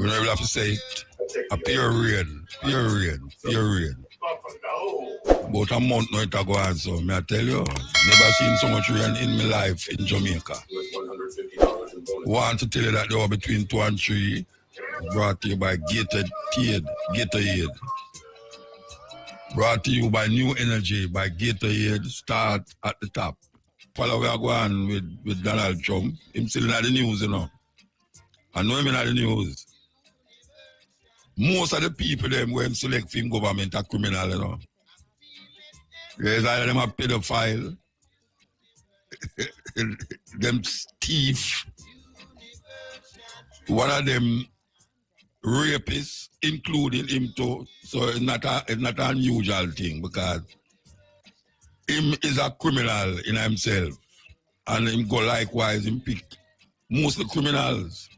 We never have to say it. A pure rain. About a month now it go on, so may I tell you, never seen so much rain in my life in Jamaica. Want to tell you that they were between 2 and 3, brought to you by Gatorade. Brought to you by New Energy, by Gatorade, start at the top. Follow where I go on with Donald Trump. Him still in the news, you know. I know him in the news. Most of the people them when select him government are criminal, you know. There's either them a pedophile, them thief, one of them rapists, including him too. So it's not an unusual thing because him is a criminal in himself. And him go likewise, him pick most of the criminals.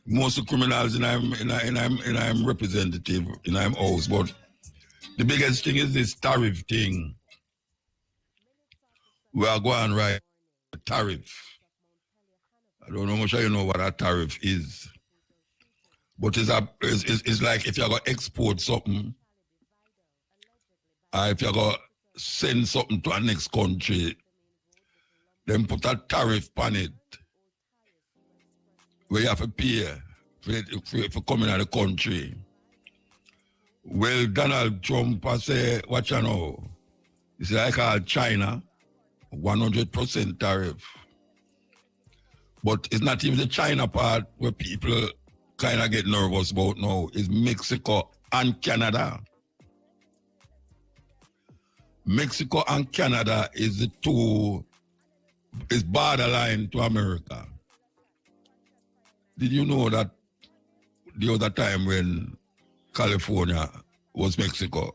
Most of the criminals in I'm representative in I'm house. But the biggest thing is this tariff thing. We are going right tariff. I don't know much you know what a tariff is. But it's like if you're going to export something, or if you're going to send something to a next country, then put a tariff on it. Where you have to pay for coming out of the country. Well, Donald Trump has said, watch you know, he said, I call China 100% tariff. But it's not even the China part where people kind of get nervous about now. It's Mexico and Canada. Mexico and Canada is borderline to America. Did you know that the other time when California was Mexico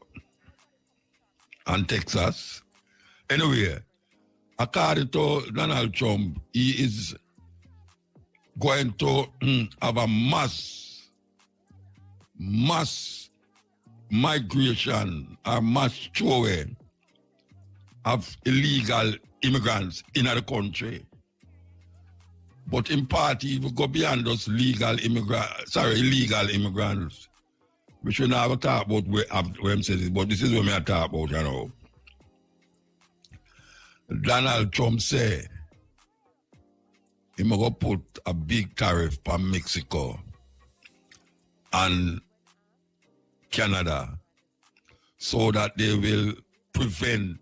and Texas? Anyway, according to Donald Trump, he is going to have a mass migration or mass throwaway of illegal immigrants in the country. But in part, he will go beyond those illegal immigrants. We should never talk about where I'm saying, but this is what I talk about, you know. Donald Trump said he will go put a big tariff on Mexico and Canada so that they will prevent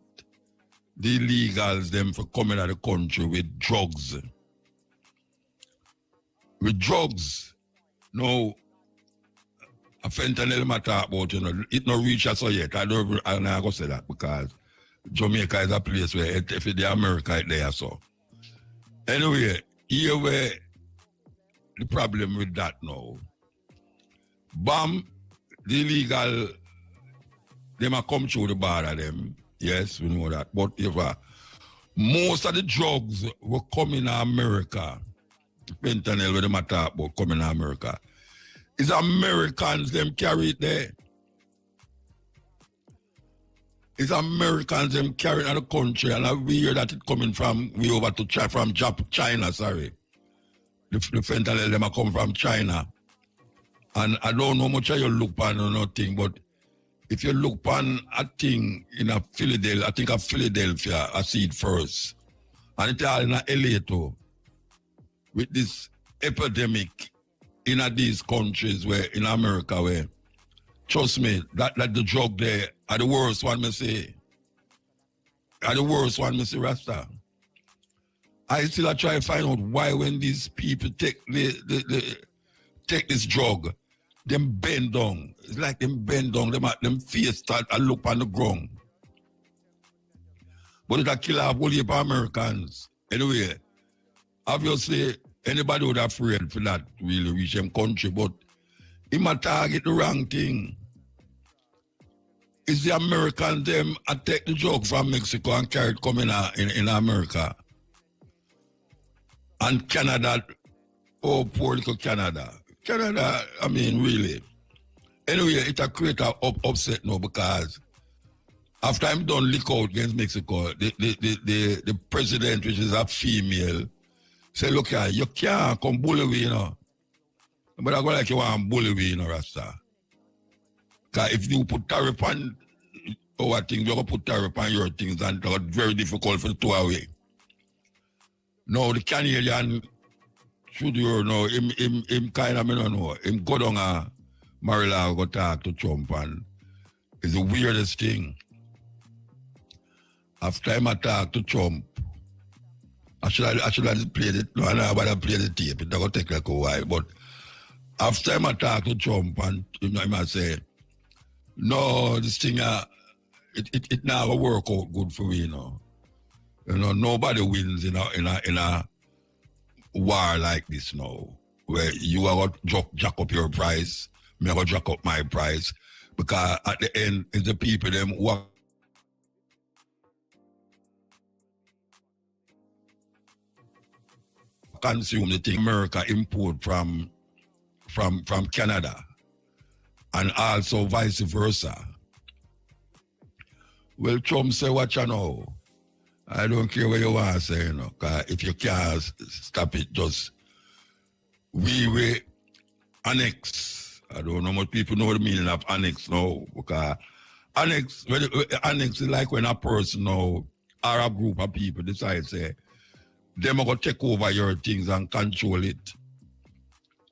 the illegals them from coming out of the country with drugs. With drugs, no, a fentanyl I talk about, you know, it no reach us yet. I'm not going to say that because Jamaica is a place where if it's America, it's there, so. Anyway, here where the problem with that now. Bam, the illegal, they might come through the border, them. Yes, we know that. But if most of the drugs were coming to America, fentanyl where they talk about coming to America, it's Americans them carry it there. It's Americans them carry it in the country, and we hear that it coming from China, sorry. The fentanyl them come from China. And I don't know much how you look on or nothing, but if you look on a thing in a Philadelphia, I think of Philadelphia, I see it first. And it's all in a LA too. With this epidemic in these countries where, in America, where, trust me, that the drug there are the worst one, me say. Are the worst one, me say, Rasta. I still try to find out why when these people take take this drug, them bend down. It's like them bend down, them face start and look on the ground. But it'll kill off all the Americans. Anyway, obviously, anybody would afraid for that really reach them country, but he might target the wrong thing. It's the Americans them take the drug from Mexico and carry it coming in America. And Canada, oh, poor little Canada. Canada, I mean, really. Anyway, it a create an upset now because after I'm done leak out against Mexico, the president, which is a female, say, look here, you can't come bully me, you know. But I go like you want bully me, you know, Rasta. Because if you put tariff on our things, you're going to put tariff on your things, and it's very difficult for the two away. Now, the Canadian should you know, him kind of, I don't know, him go down a Mar-a-Lago go talk to Trump, and it's the weirdest thing. After him I talk to Trump, I should have played it. No, I know about to play the tape. It's going to take like a while. But after him I talk to Trump, and you know, him I say, no, this thing, it now work out good for me, you know. You know, nobody wins in a war like this now, where you are going to jack up your price, me are going to jack up my price, because at the end, it's the people them who are consume the thing America import from Canada, and also vice versa. Well, Trump say, what you know? I don't care what you want to say, you know, because if you can't stop it, just we annex. I don't know much people know the meaning of annex now, because annex is like when a person now, or a group of people decide, say, them are going to take over your things and control it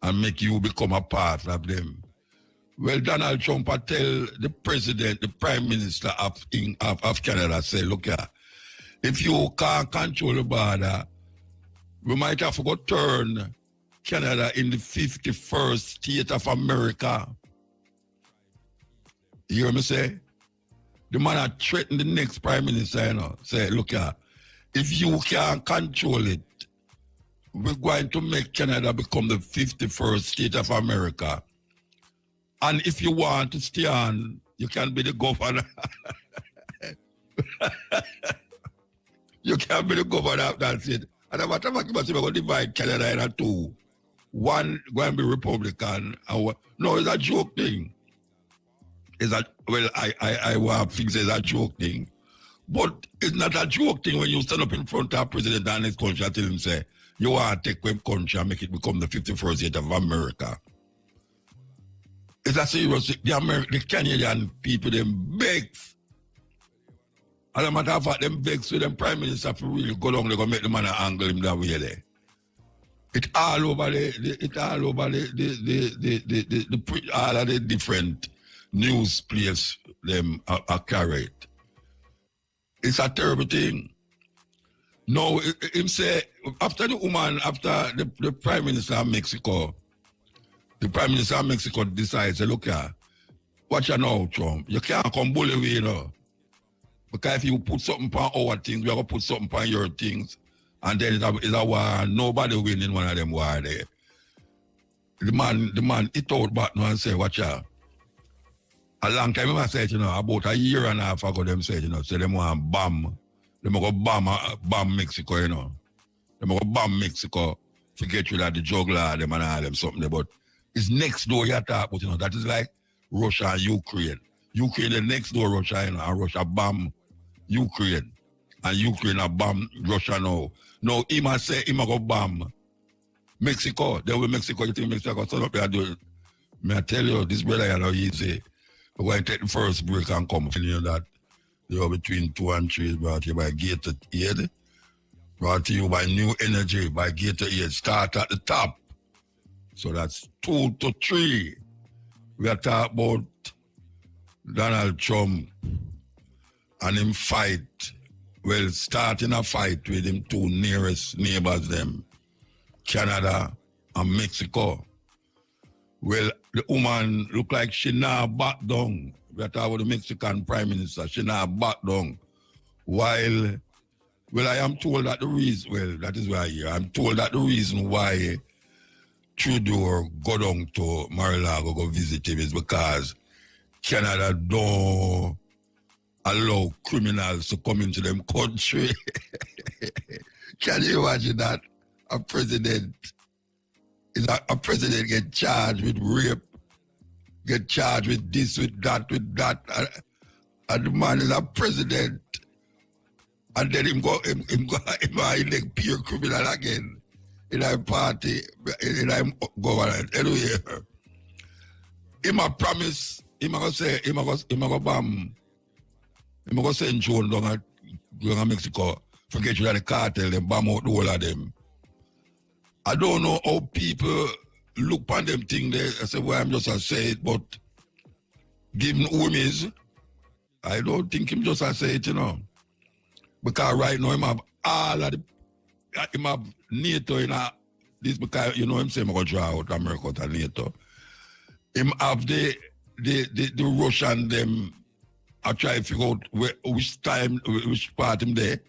and make you become a part of them. Well, Donald Trump I tell the president, the prime minister of Canada, say, look here, if you can't control the border, we might have to go turn Canada in the 51st state of America. You hear me say? The man that threatened the next prime minister, you know, say, look here, if you can't control it, we're going to make Canada become the 51st state of America. And if you want to stay on, you can be the governor. You can be the governor of that state. And I'm talking about we're going to divide Canada into two. One going to be Republican. No, it's a joke thing. It's a, well, I want to fix it as a joke thing. But it's not a joke thing when you stand up in front of a president and his country and tell him, say, you want to take one country and make it become the 51st state of America. It's a serious thing. The Canadian people, them begs. As a matter of fact, them begs with them prime minister for really go down, they're going to make the man angle him that way there. It's all over all of the different news places them are carried. It's a terrible thing. No, him say, after the woman, after the Prime Minister of Mexico, the Prime Minister of Mexico decides, say, look here, watch you now, Trump. You can't come bully me, you know. Because if you put something on our things, we are going to put something on your things. And then it's a war, nobody win in one of them war there. The man, he told back now and say, watch out. A long time I said, you know, about a year and a half ago, them said, you know, say them want bomb. Them go bomb Mexico, you know. Them go bomb Mexico, forget you that the juggler, them and all them something. But it's next door you talk about, you know, that is like Russia and Ukraine. Ukraine the next door Russia, you know, and Russia bomb Ukraine. And Ukraine a bomb Russia now. Now, he must say, he must go bomb Mexico. Then with Mexico, you think Mexico stand up there and do it. May I tell you, this brother, you know, he say, we're going to take the first break and come. You know that, you know, between 2 and 3 is brought to you by Gated Aid. Brought to you by New Energy, by Gated Aid. Start at the top. So that's 2 to 3. We are talking about Donald Trump and him fight. Well, starting a fight with him two nearest neighbors them, Canada and Mexico. Well, the woman look like she not back down. We are talking about the Mexican Prime Minister. She not back down. While, well, I am told that the reason, well, that is why I hear. I'm told that the reason why Trudeau go down to Mar-a-Lago go visit him is because Canada don't allow criminals to come into them country. Can you imagine that? A president get charged with rape, get charged with this, with that, and the man is a president, and then him elect pure criminal again. in a party, in a government. Anyway, him a promise, him a go say, him a go bam, him a go send Joan down to Mexico, forget you the cartel, them bam out the whole of them. I don't know how people look on them thing there. I say, well, I'm just a say it, but give him who him is. I don't think him just a say it, you know. Because right now, him have all of the, him have NATO in this, because, you know, him say, I'm going to draw out America to NATO. Him have the Russian, them, I try to figure out which time, which part him there.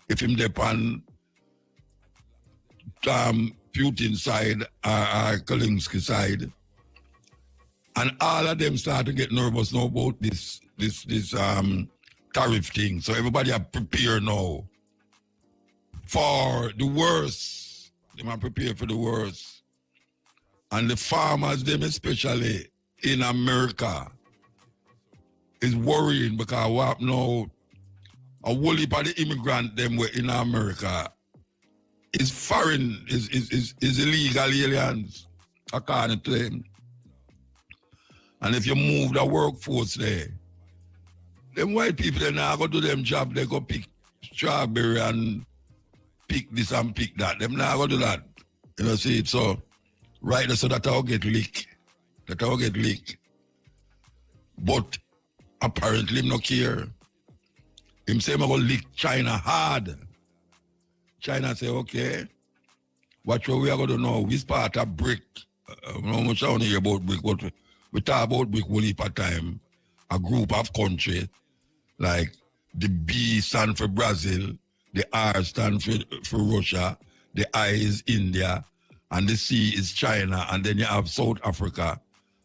If him there on Putin side or Kalinsky side, and all of them start to get nervous now about this tariff thing. So everybody are prepared now for the worst. They are prepared for the worst, and the farmers, them especially in America, is worrying because what now? A whole heap of the immigrant them were in America is foreign, is illegal aliens, according to them. And if you move the workforce there, them white people, they now go do them job, they go pick strawberry and pick this and pick that. Them now go do that. You know, see it? So, right, so that all get leaked. That all get leaked. But apparently, him no care. Him say, I'm going to leak China hard. China say, okay, what we are going to know, which part of brick, how much I want to hear about brick, but we talk about brick one heap of time. A group of countries, like the B stand for Brazil, the R stand for Russia, the I is India, and the C is China, and then you have South Africa.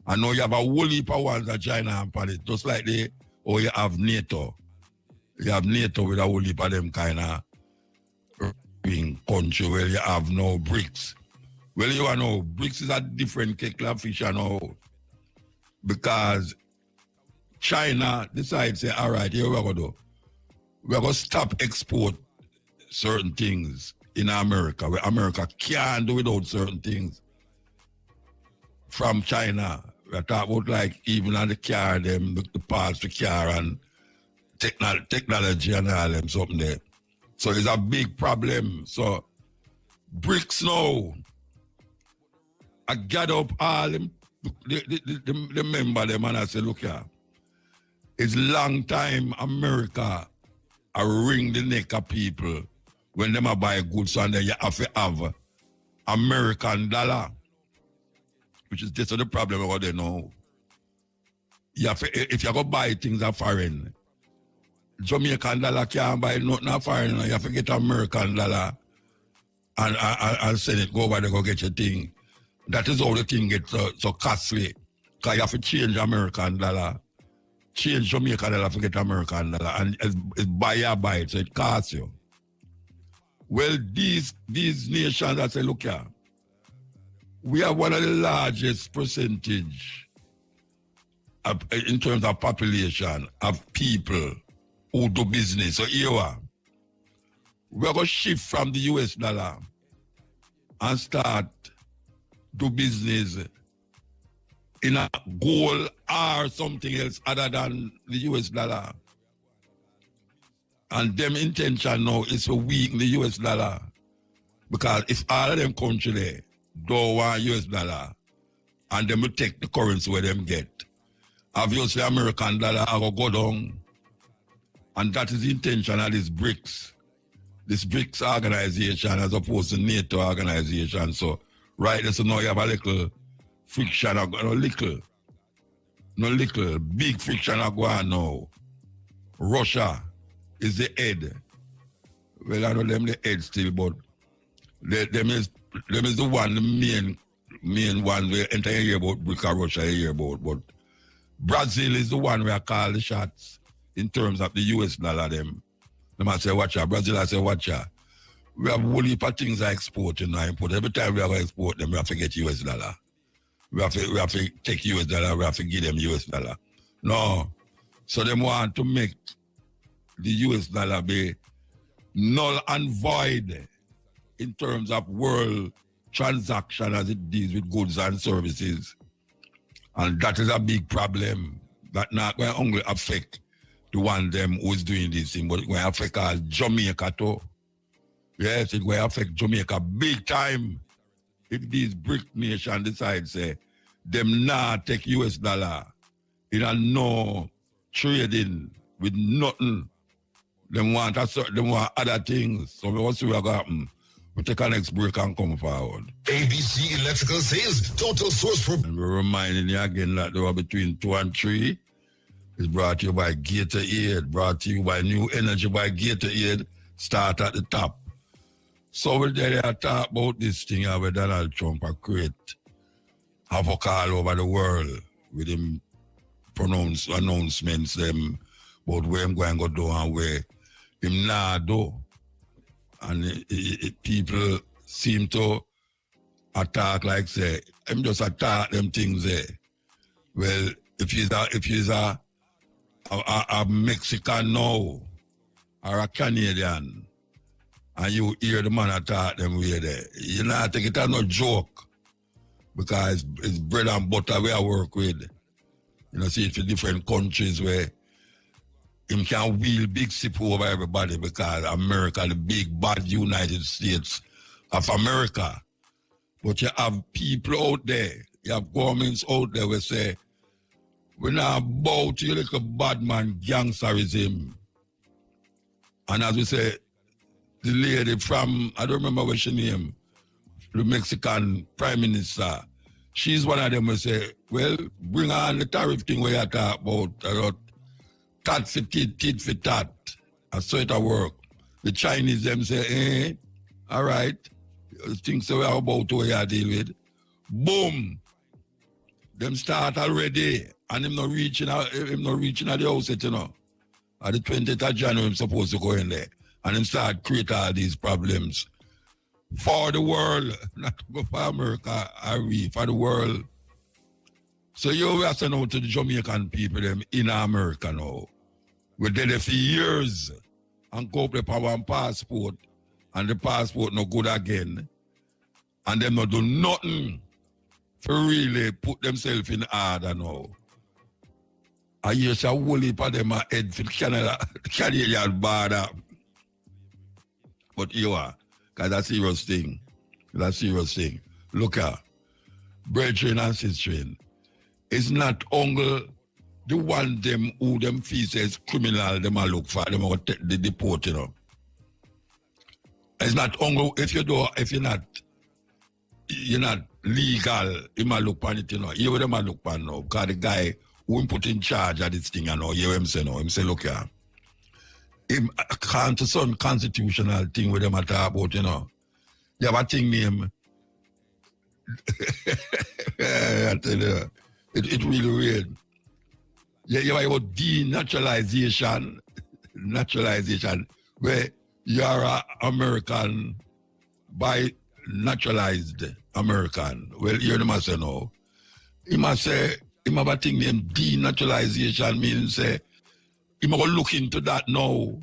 And now you have a whole heap of ones that China have on it, just like you have NATO. You have NATO with a whole heap of them kind of country where you have no BRICS. Well, you know, BRICS is a different kettle of fish, you know, because China decides, say, all right, here we're going to do. We're going to stop export certain things in America, where America can't do without certain things from China. We're talking about like even on the car, them, the parts of the car and technology and all them, something there. So it's a big problem. So BRICS now, I gather up all them, the member them and I say, look here, it's long time America I wring the neck of people when them a buy goods and then you have to have American dollar, which is just the problem about they know. You have to, if you go buy things are foreign, Jamaican dollar can't buy nothing foreign. You have to get American dollar and send it, go over there, go get your thing. That is how the thing gets so costly. Because you have to change American dollar, change Jamaican dollar to get American dollar, and it's buy it, so it costs you. Well, these nations that say, look here, we have one of the largest percentage in terms of population of people who do business. So here we're going to shift from the US dollar and start do business in a gold or something else other than the US dollar. And them intention now is to weaken the US dollar. Because if all of them countries there don't want US dollar, and them will take the currency where them get, obviously American dollar will go down. And that is the intention of this BRICS organization as opposed to NATO organization. So right there, so now you have a little friction, no little, big friction going on now. Russia is the head. Well, I know them the head still, but them is the one, the main one we enter here about BRICS, Russia here about. But Brazil is the one where I call the shots in terms of the US dollar them. Them I say, watch out. Brazil I say, watch out. We have a whole heap of things I export and I import. Every time we have to export them, we have to get US dollar. We have to take US dollar, we have to give them US dollar. No. So they want to make the US dollar be null and void in terms of world transaction as it deals with goods and services. And that is a big problem. That not going to only affect the one them who is doing this thing, but it will affect us Jamaica too. Yes, it will affect Jamaica big time if these BRIC nation decide say them not take US dollar in a no trading with nothing. Them want other things. So what's going to happen? We take our next break and come forward. ABC Electrical Sales, total source for... And we're reminding you again that they were between 2 and 3. It's brought to you by Gatorade, brought to you by New Energy by Gatorade. Start at the top. So we're there to talk about this thing where Donald Trump a create havoc all over the world with him announcements them about where I'm going to go and where him not do. And people seem to attack like say, him just attack them things there. Well, if he's a Mexican now or a Canadian and you hear the man attack them way there, you know, take it as no joke because it's bread and butter we I work with. You know, see it for different countries where him can wheel big sip over everybody because America, the big bad United States of America. But you have people out there, you have governments out there who say, we're not about you like a bad man gangsterism. And as we say, the lady from, I don't remember what she name, the Mexican Prime Minister, she's one of them who say, well, bring on the tariff thing where you talk about tat for tit for tat. I saw it at work. The Chinese them say, all right, things so we're about to where you deal with. Boom. Them start already. And him not reaching at the house yet, you know. At the 20th of January, I'm supposed to go in there. And him start create all these problems. For the world, not for America, for the world. So you have to know to the Jamaican people them in America now. We're there for years and go up for one passport and the passport no good again. And them not do nothing for really put themselves in order now. I hear a whole heap of them are head for Canada, Canadian border. But you are, because that's a serious thing. That's a serious thing. Look at, brethren and sistren, it's not only the one them who them feel says criminal, them are look for, them are the deport, you know. It's not only, if you're not legal, you might look on it, you know. You them look on now, because the guy who put in charge of this thing, you know, you him say no, him say, look here. Him can't some constitutional thing with them at talk about, you know. You have a thing named I tell you, it really weird. You have about denaturalization, where you are an American by naturalized American. Well, you must say no. He must say, he have a thing named denaturalization, means say, he must look into that now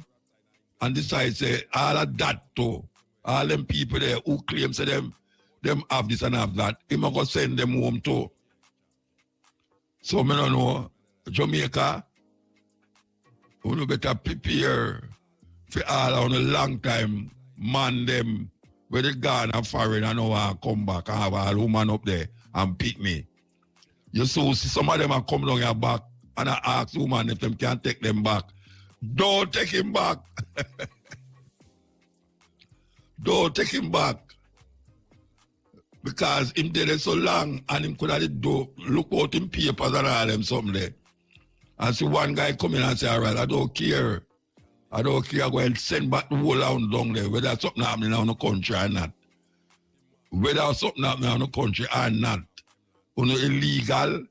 and decide, say, all of that too, all them people there who claim, say, them have this and have that, he must go send them home too. So, I don't know, Jamaica, you better prepare for all on a long time, man them, where they gone and foreign and now come back and have a woman up there and pick me. You see some of them are come down your back and I ask woman if them can take them back. Don't take him back. Don't take him back. Because him did it so long and him could have do look out in papers and all them something there. And see one guy come in and say, all right, I don't care. I don't care. I go and send back the whole hound down there, whether something happening in the country or not. Whether something happening in the country or not. When it's illegal,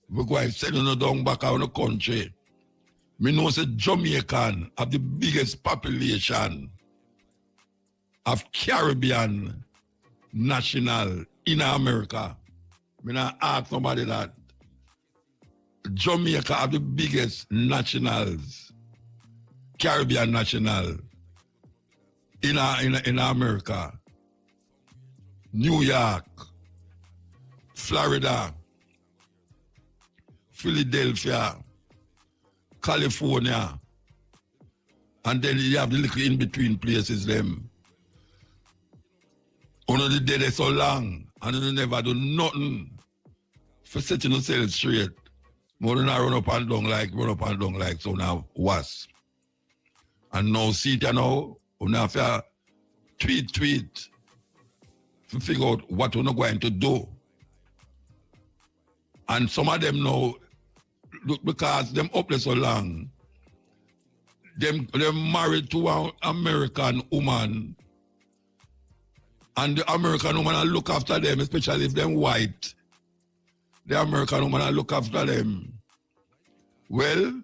we go and send you down back out in the country. Me know say Jamaican have the biggest population of Caribbean national in America. Me not ask nobody that. Jamaica have the biggest nationals, Caribbean national in America. New York, Florida, Philadelphia, California, and then you have the little in-between places them. Only the day they so long, and you never do nothing for setting yourself straight. More than I run up and down like so now was. And now see it now, you have to tweet to figure out what we're going to do. And some of them now, look, because them up there so long, them married to an American woman, and the American woman will look after them, especially if them white. The American woman will look after them. Well,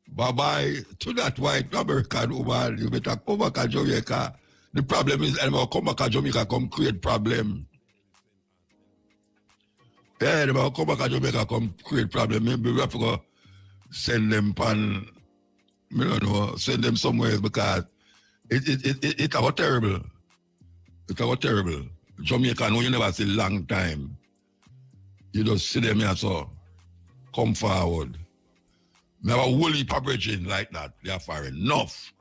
bye-bye to that white American woman. You better come back to Jamaica. The problem is, I'm come back to Jamaica, come create problem. Yeah, they come back to Jamaica, come create problem. Maybe we have to go send them pan, I don't know, send them somewhere because it's terrible. It's terrible. Jamaican, who you never see long time. You just see them here, so come forward. I have a whole heap of bridging like that. They are far enough.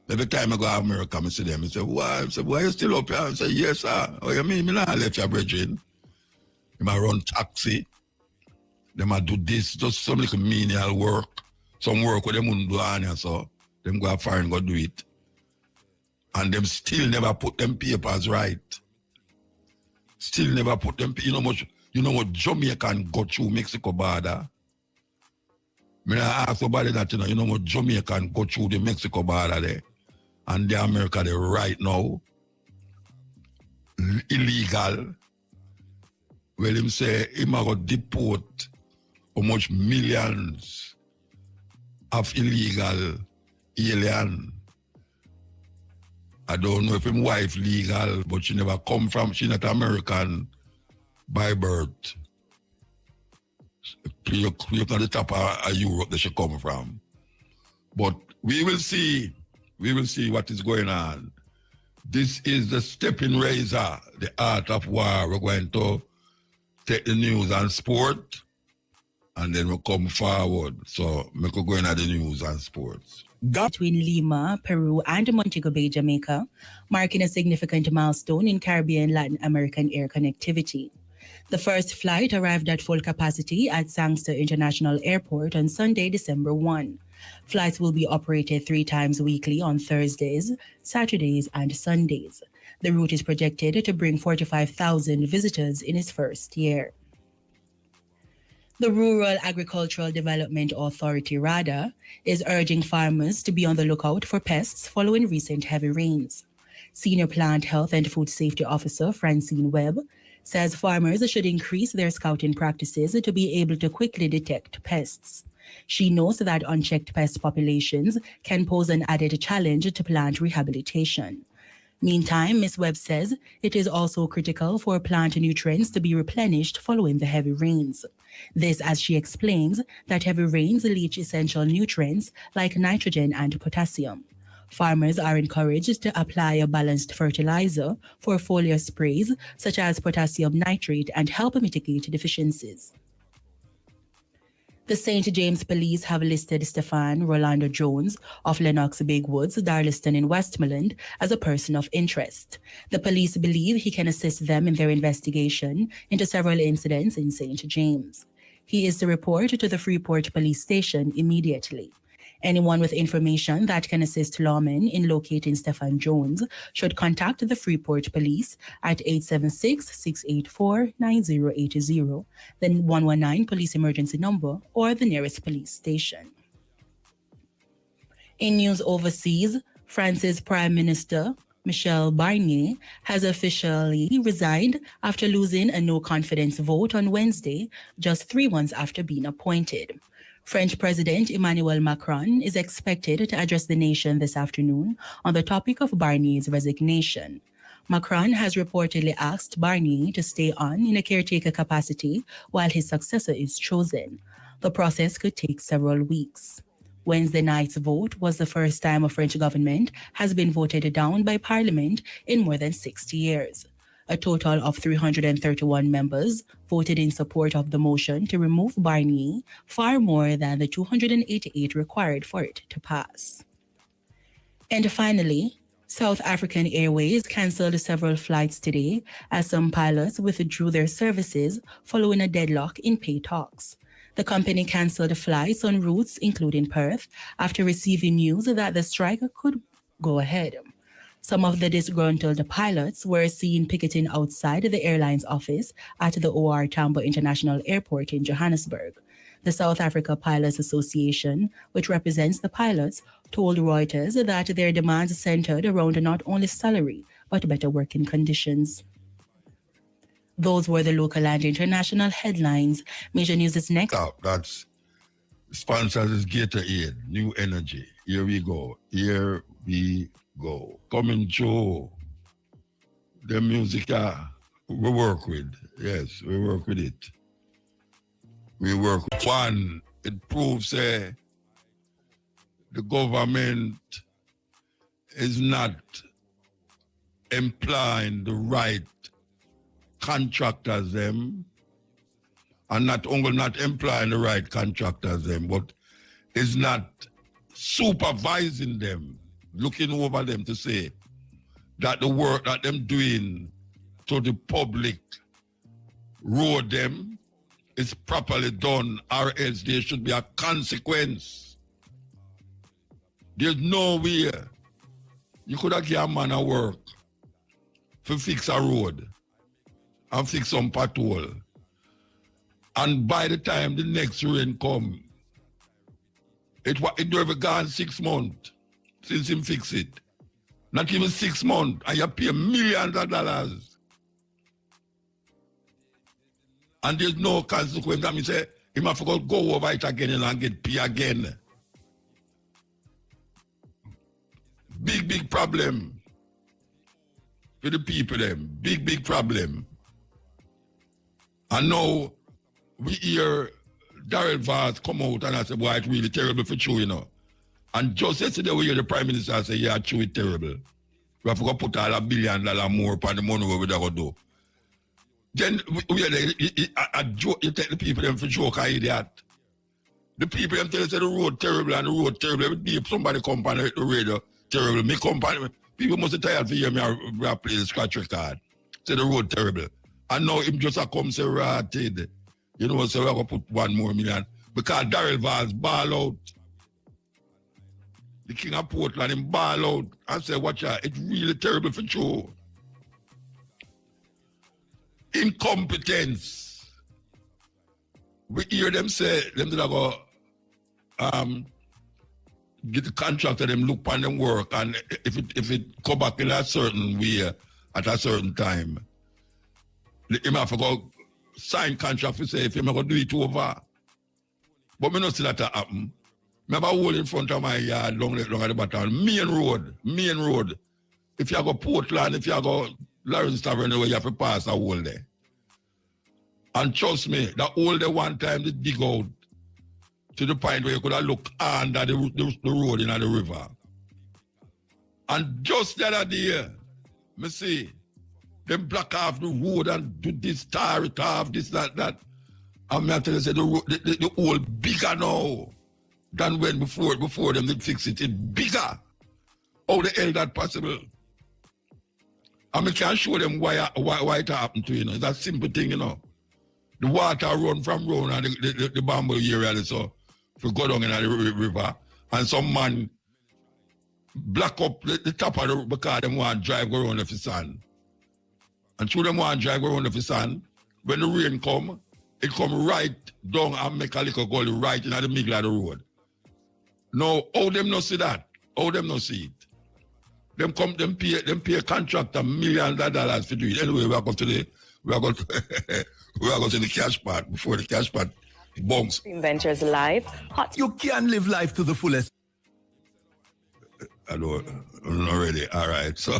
Every time I go to America, I see them. I say, why? I say, why are you still up here? I say, yes, sir. Oh, you mean? I left your bridging. They might run taxi. They might do this, just some little menial work. Some work where they wouldn't do on so them go far and go do it. And them still never put them papers right. Still never put them, you know what Jamaican go through Mexico border? I ask somebody that, you know what Jamaican go through the Mexico border there. And the America there right now. Illegal. Well, him say, he might go deport how much millions of illegal alien. I don't know if him wife legal, but she never come from, she not American by birth. You're at the top of Europe that she come from. But we will see what is going on. This is the stepping razor, the art of war. We're going to take the news and sport, and then we'll come forward. So we could go into the news and sports. Between Lima, Peru, and Montego Bay, Jamaica, marking a significant milestone in Caribbean Latin American air connectivity. The first flight arrived at full capacity at Sangster International Airport on Sunday, December 1. Flights will be operated 3 times weekly on Thursdays, Saturdays, and Sundays. The route is projected to bring 45,000 visitors in its first year. The Rural Agricultural Development Authority, RADA, is urging farmers to be on the lookout for pests following recent heavy rains. Senior Plant Health and Food Safety Officer Francine Webb says farmers should increase their scouting practices to be able to quickly detect pests. She notes that unchecked pest populations can pose an added challenge to plant rehabilitation. Meantime, Ms. Webb says it is also critical for plant nutrients to be replenished following the heavy rains. This, as she explains, that heavy rains leach essential nutrients like nitrogen and potassium. Farmers are encouraged to apply a balanced fertilizer for foliar sprays such as potassium nitrate and help mitigate deficiencies. The St. James Police have listed Stefan Rolando Jones of Lennox Big Woods, Darlaston in Westmoreland as a person of interest. The police believe he can assist them in their investigation into several incidents in St. James. He is to report to the Freeport Police Station immediately. Anyone with information that can assist lawmen in locating Stefan Jones should contact the Freeport Police at 876-684-9080, the 119 police emergency number, or the nearest police station. In news overseas, France's Prime Minister Michel Barnier has officially resigned after losing a no-confidence vote on Wednesday, just 3 months after being appointed. French President Emmanuel Macron is expected to address the nation this afternoon on the topic of Barnier's resignation. Macron has reportedly asked Barnier to stay on in a caretaker capacity while his successor is chosen. The process could take several weeks. Wednesday night's vote was the first time a French government has been voted down by Parliament in more than 60 years. A total of 331 members voted in support of the motion to remove Barnier, far more than the 288 required for it to pass. And finally, South African Airways cancelled several flights today as some pilots withdrew their services following a deadlock in pay talks. The company cancelled flights on routes including Perth after receiving news that the strike could go ahead. Some of the disgruntled pilots were seen picketing outside the airline's office at the OR Tambo International Airport in Johannesburg. The South Africa Pilots Association, which represents the pilots, told Reuters that their demands centered around not only salary, but better working conditions. Those were the local and international headlines. Major News is next. That's sponsors is Gatorade, New Energy. Here we go. Here we go. Coming through the music we work with. Yes, we work with it. We work with one. It proves the government is not employing the right contractors them, and not only not employing the right contractors them, but is not supervising them, looking over them to say that the work that them doing to the public road them is properly done, or else there should be a consequence. There's no way you could have given a man a work to fix a road and fix some pothole. And by the time the next rain come, it never gone 6 months since him fix it. Not even 6 months, and you pay millions of dollars. And there's no consequence. I mean, say, him have to go over it again and get pay again. Big problem for the people them. Big problem. And now we hear Darrell Vaz come out and I say, boy, it's really terrible for true, you know. And just yesterday we hear the Prime Minister say, yeah, true, it's terrible. We have to put all $1 billion more upon the money we going to do. Then we hear you take the people them for joke or idiot. The people them tell us the road terrible and the road terrible. Every day somebody come on the radio, terrible. Me come on, people must be tired to hear me I play the scratch record. Say the road terrible. And now him just a come say rotted. You know, so we're going to put $1 more million. Because Darrell Vaz ball out. The King of Portland, him ball out and say, watch out, it's really terrible for Joe. Incompetence. We hear them say, them that go get the contractor, them look on them work, and if it come back in a certain way at a certain time, him have to go sign contract to say if him going to do it over. But me not see that happen. Remember hole in front of my yard, long at the bottom, main road. If you go Portland, if you go Lawrence Tavern, you have to pass a hole there. And trust me, that hole there one time they dig out to the point where you could have looked under the road in the river. And just the other day, me see, them block off the road and do this, tar it off, this, that. And me tell you, say the hole bigger now than when before them did fix it. It's bigger. How the hell that possible? And me can show them why it happened to you know. It's a simple thing, you know. The water run from round and the bamboo area, so if you go down in the river, and some man block up the top of the road because them want to drive go around the sun. And through them want to drive go around the sun, when the rain come, it come right down and make a little gully right in the middle of the road. Now, how them not see that? How them not see it? Them pay a contractor millions of dollars for do it. Anyway, we are going to the cash part before the cash part bombs. Ventures Live. Hot. You can live life to the fullest. I know already. All right. So,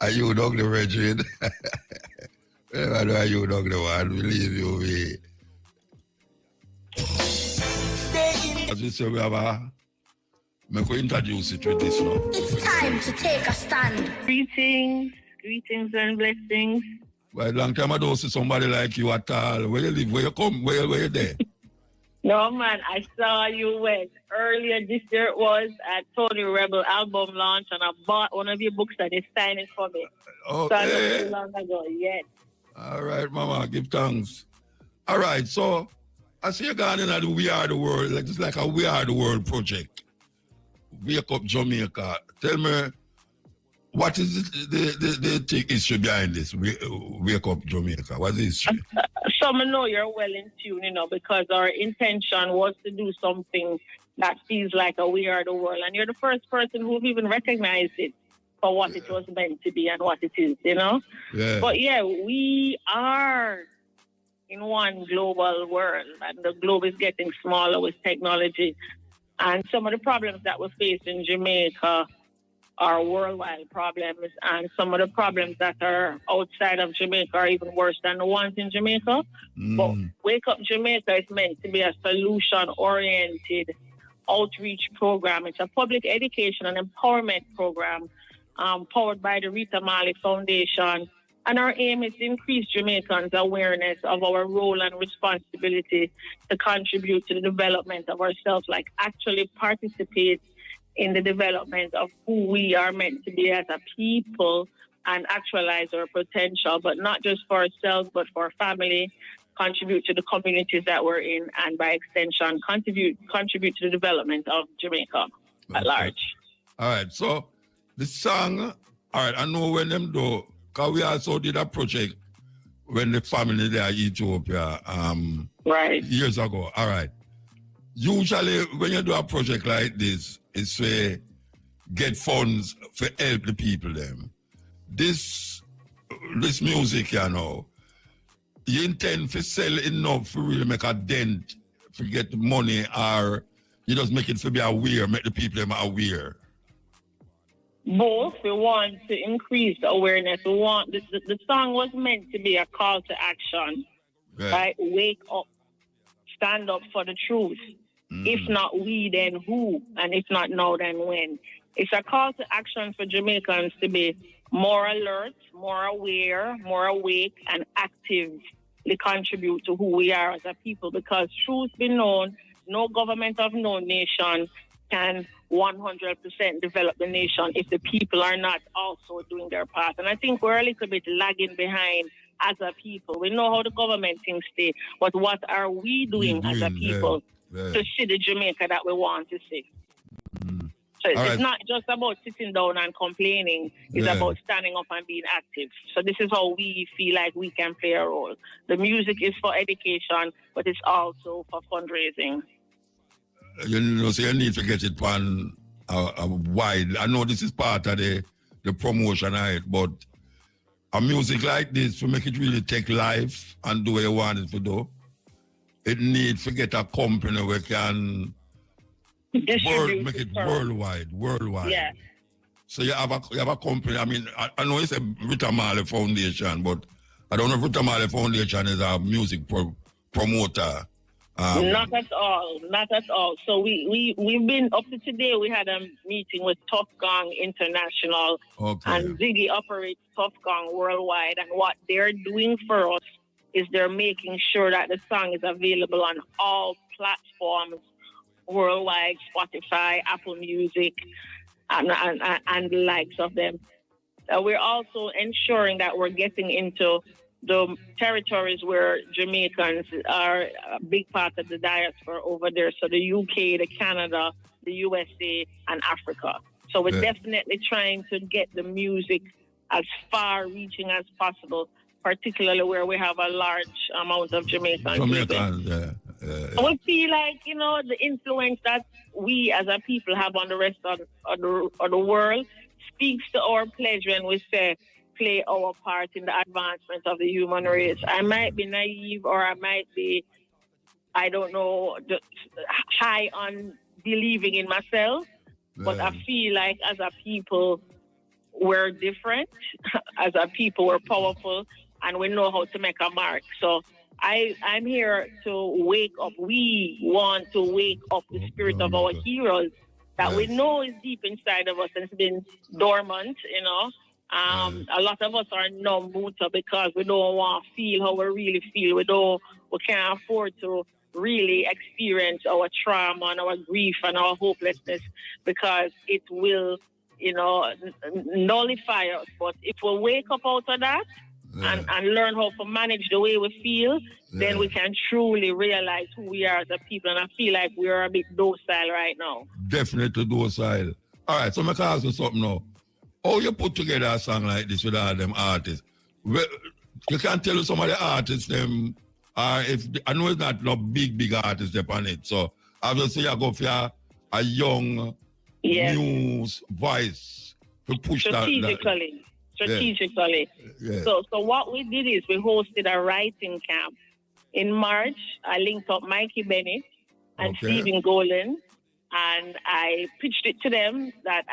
are you dog the virgin? Are you dog the one? Believe you me. As we say, we Me go introduce it with this now. It's time to take a stand. Greetings and blessings. Well, long time I don't see somebody like you at all. Where you live? Where you come? Where you there? No, man, I saw you went earlier this year. It was at Tony Rebel album launch, and I bought one of your books and they signed it for me. Oh, So I not too long ago, yes. All right, Mama, give thanks. All right, so I see you going in at the We Are the World, like it's like a We Are the World project. Wake Up Jamaica. Tell me, what is the issue behind this? Wake Up Jamaica. What's the history? So I know you're well in tune, because our intention was to do something that feels like a We Are the World. And you're the first person who've even recognized it for what it was meant to be and what it is, Yeah. But yeah, we are in one global world, and the globe is getting smaller with technology. And some of the problems that we face in Jamaica are worldwide problems, and some of the problems that are outside of Jamaica are even worse than the ones in Jamaica. But Wake Up Jamaica is meant to be a solution-oriented outreach program. It's a public education and empowerment program powered by the Rita Marley Foundation. And our aim is to increase Jamaicans' awareness of our role and responsibility to contribute to the development of ourselves, like actually participate in the development of who we are meant to be as a people and actualize our potential, but not just for ourselves, but for our family, contribute to the communities that we're in, and by extension, contribute to the development of Jamaica at large. All right, so the song, all right, I know when them do, because we also did a project when the family there in Ethiopia Right. years ago. All right. Usually when you do a project like this, it's to get funds for help the people them. This music, you intend to sell enough to really make a dent, to get money, or you just make it to be aware, make the people them aware? Both. We want to increase awareness. We want the song was meant to be a call to action, right? Wake up, stand up for the truth. If not we, then who? And if not now, then when? It's a call to action for Jamaicans to be more alert, more aware, more awake, and actively contribute to who we are as a people. Because truth be known, no government of no nation can 100% develop the nation if the people are not also doing their part. And I think we're a little bit lagging behind as a people. We know how the government thinks they, but what are we doing as a people to see the Jamaica that we want to see? So it's not just about sitting down and complaining. It's about standing up and being active. So this is how we feel like we can play a role. The music is for education, but it's also for fundraising. So you need to get it on a wide. I know this is part of the promotion of it, but a music like this, to make it really take life and do what you want it to do, it needs to get a company where can make it worldwide. Yeah. So you have a company. I mean, I know it's a Rita Marley Foundation, but I don't know if Rita Marley Foundation is a music promoter. Not at all. So we've been up to today. We had a meeting with Tough Gong International, and Ziggy operates Tough Gong worldwide. And what they're doing for us is they're making sure that the song is available on all platforms worldwide: Spotify, Apple Music, and the likes of them. We're also ensuring that we're getting into the territories where Jamaicans are a big part of the diaspora over there. So the UK, the Canada, the USA, and Africa. So we're definitely trying to get the music as far reaching as possible, particularly where we have a large amount of Jamaicans. We feel like, the influence that we as a people have on the rest of the world speaks to our pledge when we say, play our part in the advancement of the human race. I might be naive, or I might be, I don't know, high on believing in myself, but I feel like as a people, we're different. As a people, we're powerful, and we know how to make a mark. So I'm here to wake up. We want to wake up the spirit of our heroes that we know is deep inside of us and it's been dormant, you know. A lot of us are numb, Muta, because we don't want to feel how we really feel. We can't afford to really experience our trauma and our grief and our hopelessness because it will, you know, nullify us. But if we wake up out of that and learn how to manage the way we feel, then we can truly realize who we are as a people. And I feel like we are a bit docile right now. Definitely docile. All right, so I can ask you something now. How you put together a song like this with all them artists? Well, you can tell some of the artists them if I know it's not no big artists on it. So obviously you go for a young new voice to push strategically. Yeah. So what we did is we hosted a writing camp. In March, I linked up Mikey Bennett and Stephen Golden. And I pitched it to them that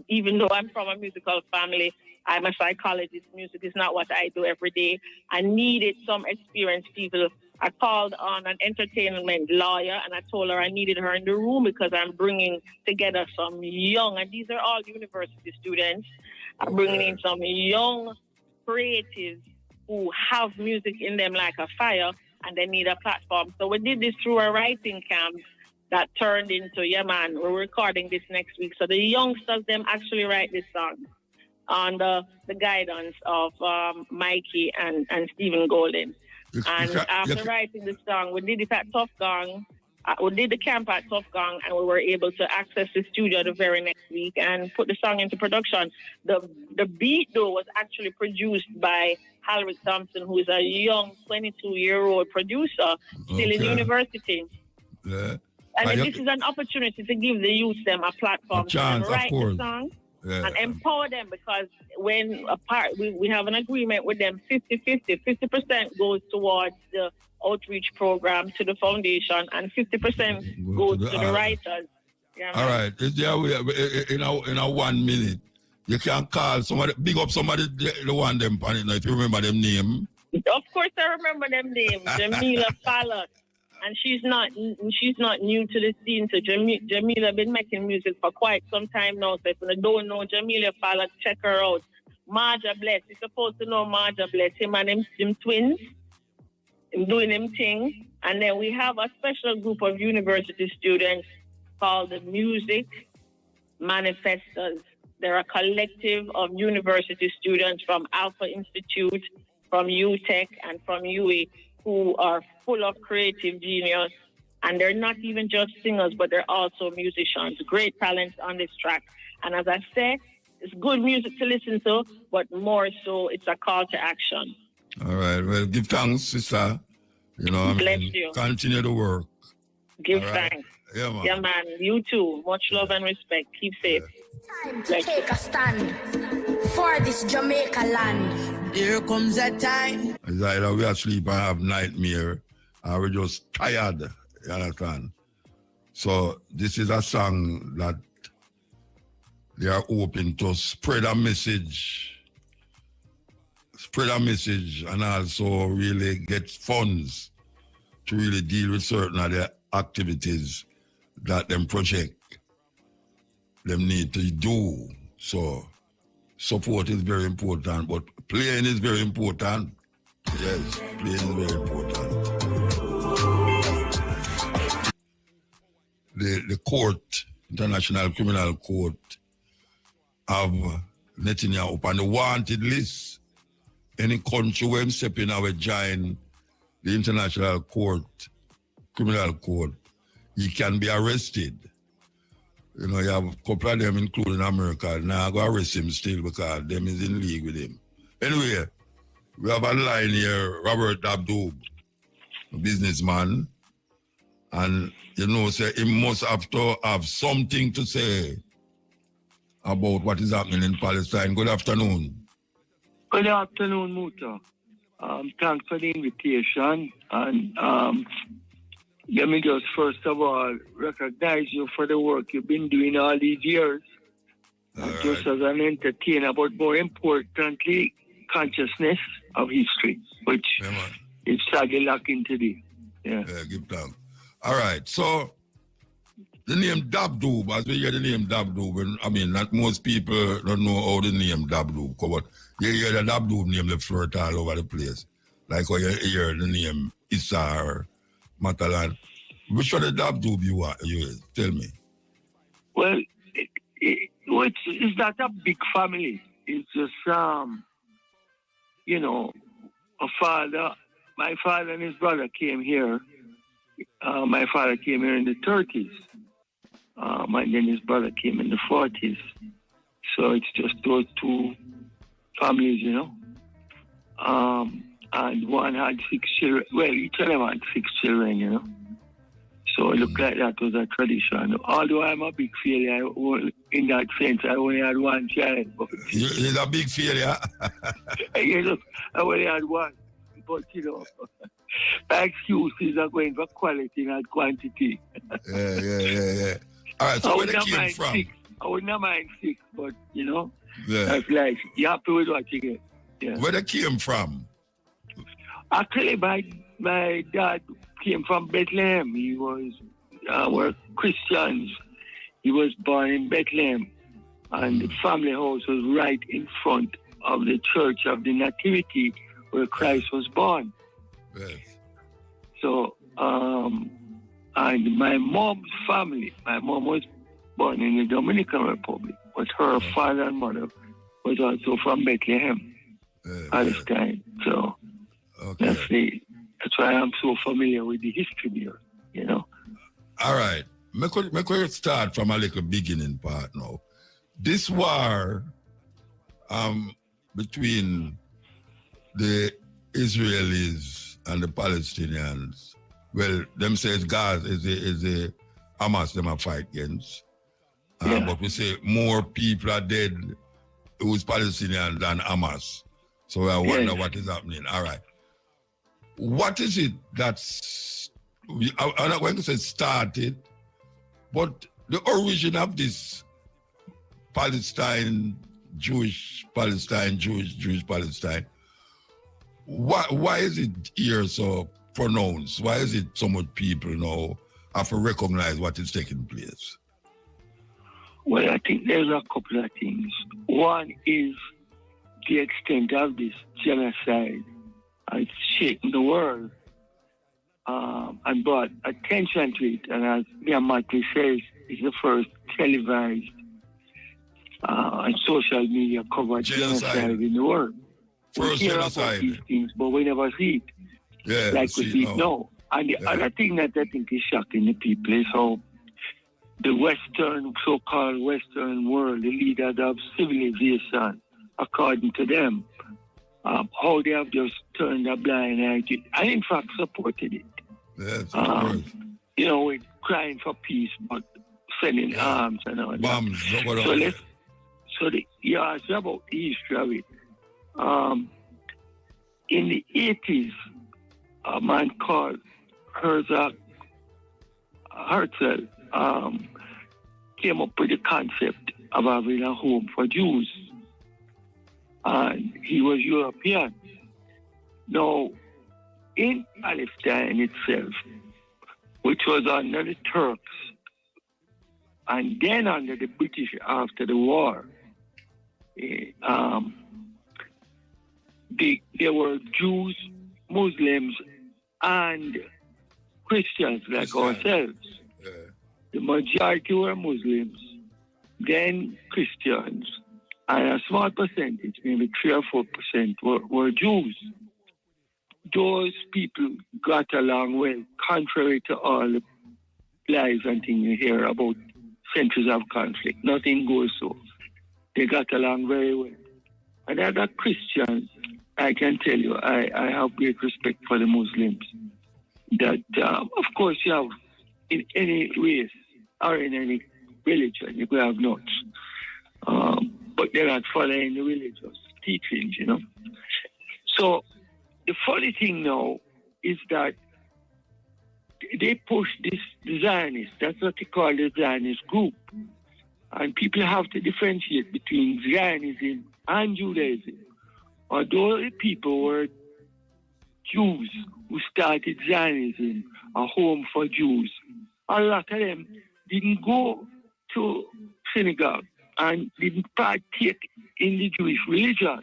even though I'm from a musical family, I'm a psychologist. Music is not what I do every day. I needed some experienced people. I called on an entertainment lawyer and I told her I needed her in the room because I'm bringing together some young, and these are all university students, I'm bringing in some young creatives who have music in them like a fire and they need a platform. So we did this through a writing camp that turned into, we're recording this next week. So the youngsters, them actually write this song under the guidance of Mikey and Stephen Golden. And after writing the song, we did it at Tough Gong. We did the camp at Tough Gong, and we were able to access the studio the very next week and put the song into production. The beat, though, was actually produced by Halrick Thompson, who is a young 22-year-old producer still in university. Yeah. And this is an opportunity to give the youth them a platform to write the song and empower them, because when we have an agreement with them 50-50. 50% goes towards the outreach program to the foundation and 50% goes to the writers. Yeah, all right. In a 1 minute, you can call somebody, big up somebody, the one them on it now, if you remember them name. Of course I remember them names. Jamila Fallon. And she's not new to the scene. So Jamila been making music for quite some time now. So if you don't know Jamila Fallon, check her out. Marja Bless, you're supposed to know Marja Bless. Him and them twins, him doing them thing. And then we have a special group of university students called the Music Manifestors. They're a collective of university students from Alpha Institute, from UTech, and from UE, who are full of creative genius, and they're not even just singers, but they're also musicians. Great talents on this track. And as I said, it's good music to listen to, but more so, it's a call to action. All right. Well, give thanks, sister. Bless you. Continue to work. Give thanks. Yeah, man. Yeah, man. You too. Much love and respect. Keep safe. Time to take a stand for this Jamaica land. There comes a time. It's either we are asleep and have nightmare, or we're just tired. You understand? So this is a song that they are hoping to spread a message, and also really get funds to really deal with certain of the activities that them project them need to do. So support is very important, but playing is very important. Yes, playing is very important. The court, International Criminal Court, have Netanyahu up on the wanted list. Any country where him step in our join the International Court, Criminal Court, he can be arrested. You have a couple of them, including America. Now I go arrest him still because them is in league with him. Anyway, we have a line here, Robert Abdub, a businessman, and say he must have to have something to say about what is happening in Palestine. Good afternoon. Good afternoon, Muta. Thanks for the invitation. And let me just first of all recognize you for the work you've been doing all these years, just as an entertainer, but more importantly, consciousness of history, which is sadly lacking today. Yeah, give thanks. All right, so The name Dabdoob, as we hear the name Dabdoob, I mean, not most people don't know how the name Dabdoob come, but you hear the Dabdoob name, they flirt all over the place. Like how you hear the name Issa or Matalan. Which one the Dabdoob you is? Tell me. Well, it's not a big family. It's just, a father. My father and his brother came here. My father came here in the 30s. And then his brother came in the 40s. So it's just those two families, And one had 6 children. Well, each of them had 6 children, So it looked like that was a tradition. Although I'm a big failure in that sense, I only had 1 child. You're a big failure. I only had 1. But, my excuses are going for quality, not quantity. Yeah. All right, so where they came from? 6. I would not mind 6, but, Yeah. that's like, you happy with what you get. Yeah. Where they came from? Actually, my dad came from Bethlehem. He was, we're Christians. He was born in Bethlehem. And the family house was right in front of the Church of the Nativity where Christ was born. Yes. So, and my mom's family, my mom was born in the Dominican Republic, but her father and mother was also from Bethlehem at this time. So, that's why I'm so familiar with the history there, All right. Me start from a little beginning part now. This war between the Israelis and the Palestinians, well, them says Gaza is a Hamas them a fight against. But we say more people are dead who's Palestinian than Hamas. So I wonder what is happening. All right. What is it that's, I'm not going to say started, but the origin of this Jewish Palestine, why is it here so pronounced? Why is it so much people now have to recognize what is taking place? Well, I think there's a couple of things. One is the extent of this genocide. It's shaking the world and brought attention to it. And as Miyamati says, it's the first televised and social media covered genocide in the world. First we hear genocide. about these things, but we never see it. Yeah, like we see it now. And the other thing that I think is shocking the people is how the Western, so-called Western world, the leaders of civilization, according to them, how they have just turned a blind eye to it, and in fact supported it. Yes, of course. With crying for peace, but sending arms and all bombs, that. You asked about the history of it. In the 80s, a man called Herzl came up with the concept of having a home for Jews. And he was European. Now, in Palestine itself, which was under the Turks, and then under the British after the war, there were Jews, Muslims, and Christians like ourselves. Yeah. The majority were Muslims, then Christians, and a small percentage, maybe 3 or 4%, were Jews. Those people got along well, contrary to all the lies and things you hear about centuries of conflict. Nothing goes so. They got along very well. And other Christians, I can tell you, I have great respect for the Muslims. That, of course, you have in any race or in any religion, you could have not. But they're not following the religious teachings, So the funny thing now is that they push this Zionist, that's what they call the Zionist group. And people have to differentiate between Zionism and Judaism. Although the people were Jews who started Zionism, a home for Jews, a lot of them didn't go to synagogue and didn't partake in the Jewish religion.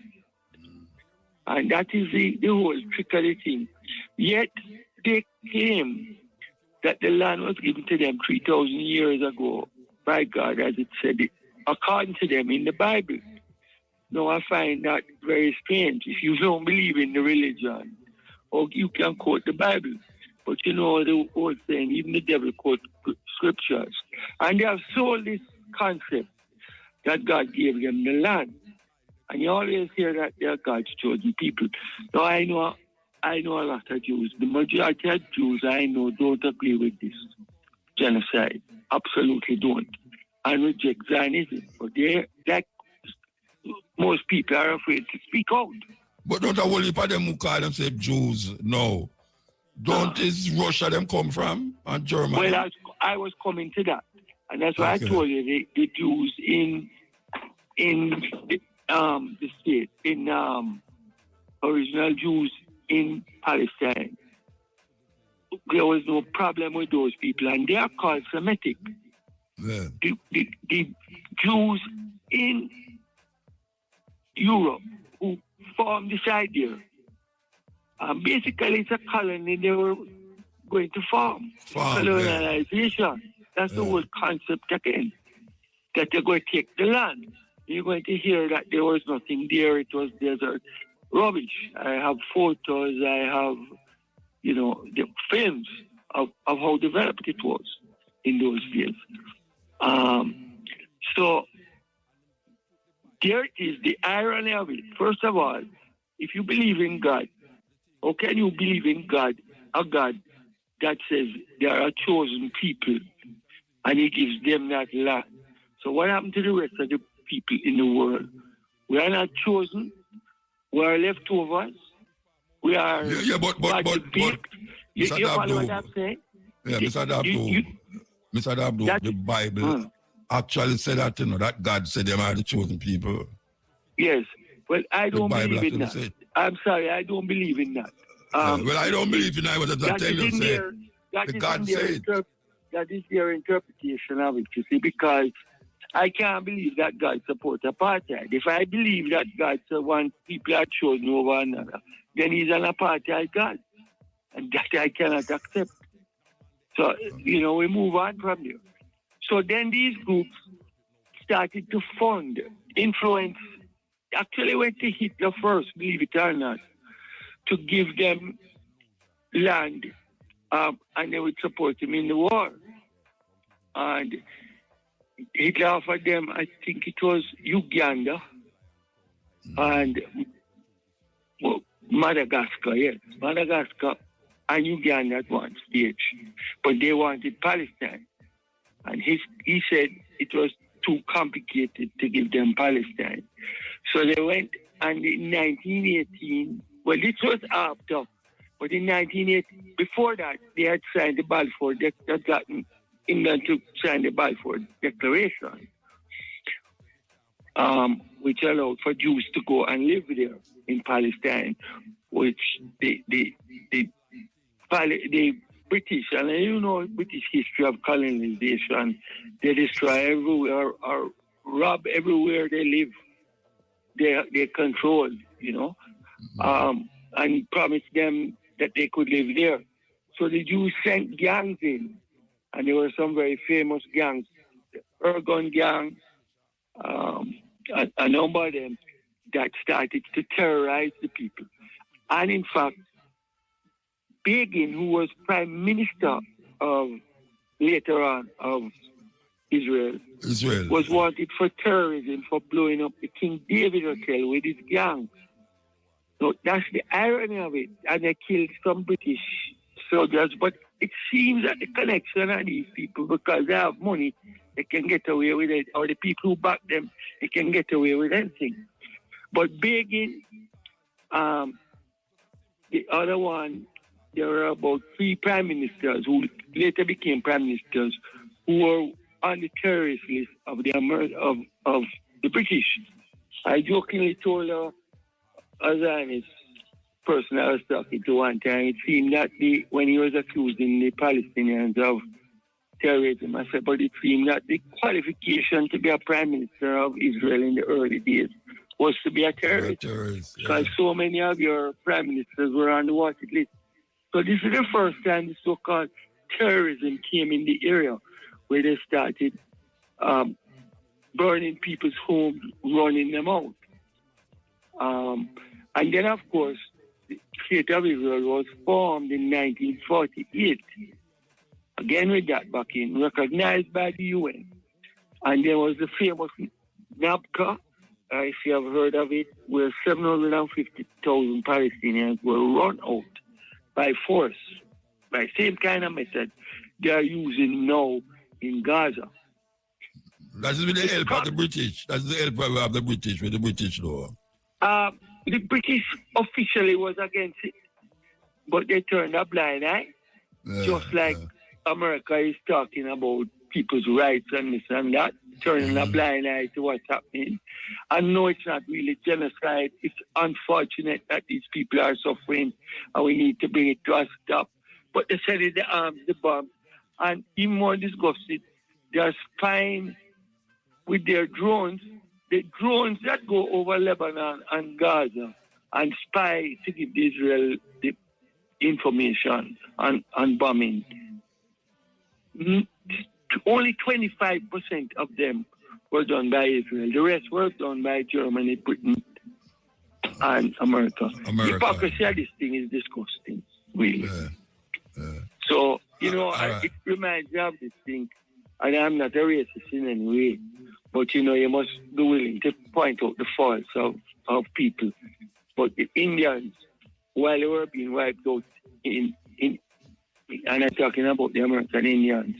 And that is the whole trick of the thing. Yet they claim that the land was given to them 3,000 years ago by God, as it said, according to them in the Bible. Now, I find that very strange. If you don't believe in the religion, or you can quote the Bible. But you know the whole saying, even the devil quote scriptures. And they have sold this concept that God gave them the land. And you always hear that they are God's chosen people. So I know a lot of Jews. The majority of Jews I know don't agree with this genocide. Absolutely don't. And reject Zionism. But they, like most people, are afraid to speak out. But don't a whole heap of them who call themselves Jews no. Don't is Russia them come from and Germany? Well, I was coming to that. And that's why I told you the Jews in the state, in original Jews in Palestine, there was no problem with those people, and they are called Semitic. Yeah. The Jews in Europe who formed this idea, basically it's a colony they were going to form. Colonization. Yeah. That's the whole concept again. That they're going to take the land. You're going to hear that there was nothing there, it was desert. Rubbish. I have photos, I have, the films of how developed it was in those days. So there it is, the irony of it. First of all, if you believe in God, how can you believe in God, a God that says there are chosen people and he gives them that land? So what happened to the rest of the people in the world? We are not chosen. We are leftovers. We are but you follow what I'm saying? Yeah, Mr. Dabdo, the Bible actually said that, that God said them are the chosen people. Yes. Well, I don't believe in that. I'm sorry, I don't believe in that. Well, I don't believe in that, but that's tell you, say, God said. That is their interpretation of it, you see, because I can't believe that God supports apartheid. If I believe that God wants people are chosen over another, then he's an apartheid God. And that I cannot accept. So, we move on from there. So then these groups started to fund, influence, actually went to Hitler first, believe it or not, to give them land, and they would support him in the war. And Hitler offered them, I think it was Uganda and Madagascar, yes. Madagascar and Uganda at one stage. But they wanted Palestine. And he said it was too complicated to give them Palestine. So they went, and in 1918, well, this was after, but in 1918, before that, they had signed the Balfour, they had gotten England to sign the Balfour Declaration, which allowed for Jews to go and live there in Palestine, which the British, and British history of colonization, they destroy everywhere or rob everywhere they live. They control, and promised them that they could live there. So the Jews sent gangs in, and there were some very famous gangs, the Ergon gang, a number of them that started to terrorize the people. And in fact, Begin, who was prime minister later on of Israel, was wanted for terrorism for blowing up the King David Hotel with his gang. So that's the irony of it. And they killed some British soldiers. But it seems that the connection of these people, because they have money, they can get away with it. Or the people who back them, they can get away with anything. But Begin, the other one, there were about 3 prime ministers who later became prime ministers who were on the terrorist list of the British. I jokingly told a Zionist person I was talking to one time, it seemed that when he was accusing the Palestinians of terrorism. I said, but it seemed that the qualification to be a prime minister of Israel in the early days was to be a terrorist. Because so many of your prime ministers were on the wanted list. So this is the first time the so-called terrorism came in the area where they started burning people's homes, running them out. And then, of course, the State of Israel was formed in 1948. Again with that backing, recognized by the UN. And there was the famous NABCA, if you have heard of it, where 750,000 Palestinians were run out by force, by same kind of method they are using now in Gaza. That is with the help of the British. That's the help of the British, with the British law. The British officially was against it, but they turned a blind eye, just like America is talking about people's rights and this and that, turning a blind eye to what's happening. And no, it's not really genocide. It's unfortunate that these people are suffering and we need to bring it to a stop. But they said it, the arms, the bomb. And even more disgusted, they are spying with their drones, the drones that go over Lebanon and Gaza and spy to give Israel the information on bombing. Only 25% of them were done by Israel. The rest were done by Germany, Britain, and America. The hypocrisy of this thing is disgusting, really. So, it reminds me of this thing, and I'm not a racist in any way, but, you must be willing to point out the faults of people. But the Indians, while they were being wiped out and I'm talking about the American Indians,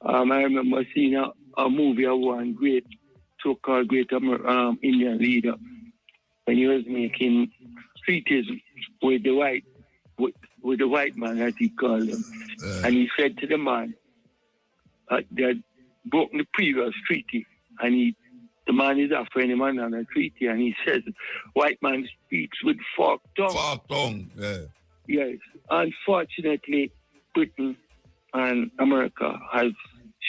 I remember seeing a movie of one great, so-called great Indian leader when he was making treaties with the white man, as he called him. And he said to the man that had broken the previous treaty, and the man is offering him another treaty, and he says, white man speaks with forked tongue. Forked tongue, yeah. Yes. Unfortunately, Britain and America has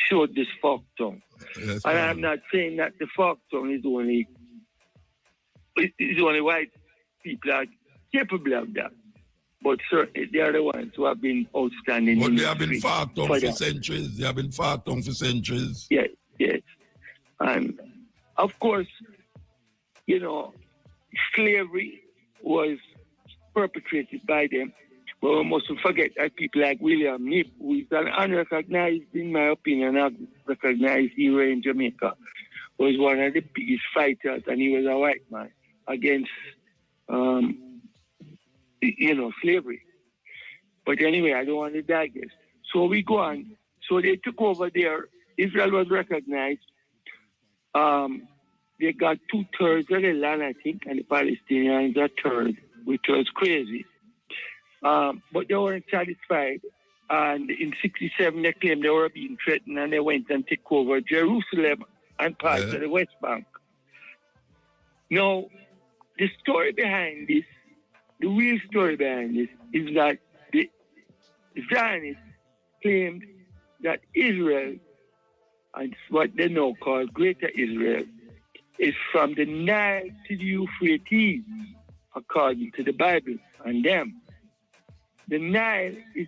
showed this forked tongue. Yes, and I'm not saying that the forked tongue is only white people are capable of that. But certainly they are the ones who have been outstanding. But they have been forked tongue for centuries. They have been forked tongue for centuries. Yes, yes. And of course, slavery was perpetrated by them. But we mustn't forget that people like William Nip, who is an unrecognized, in my opinion, unrecognized hero in Jamaica, was one of the biggest fighters, and he was a white man against, slavery. But anyway, I don't want to digress. So we go on. So they took over there. Israel was recognized. They got 2/3 of the land, I think, and the Palestinians a third, which was crazy. But they weren't satisfied. And in 1967, they claimed they were being threatened, and they went and took over Jerusalem and parts of the West Bank. Now, the story behind this, the real story behind this, is that the Zionists claimed that Israel, and what they now call Greater Israel, is from the Nile to the Euphrates, according to the Bible and them. The Nile is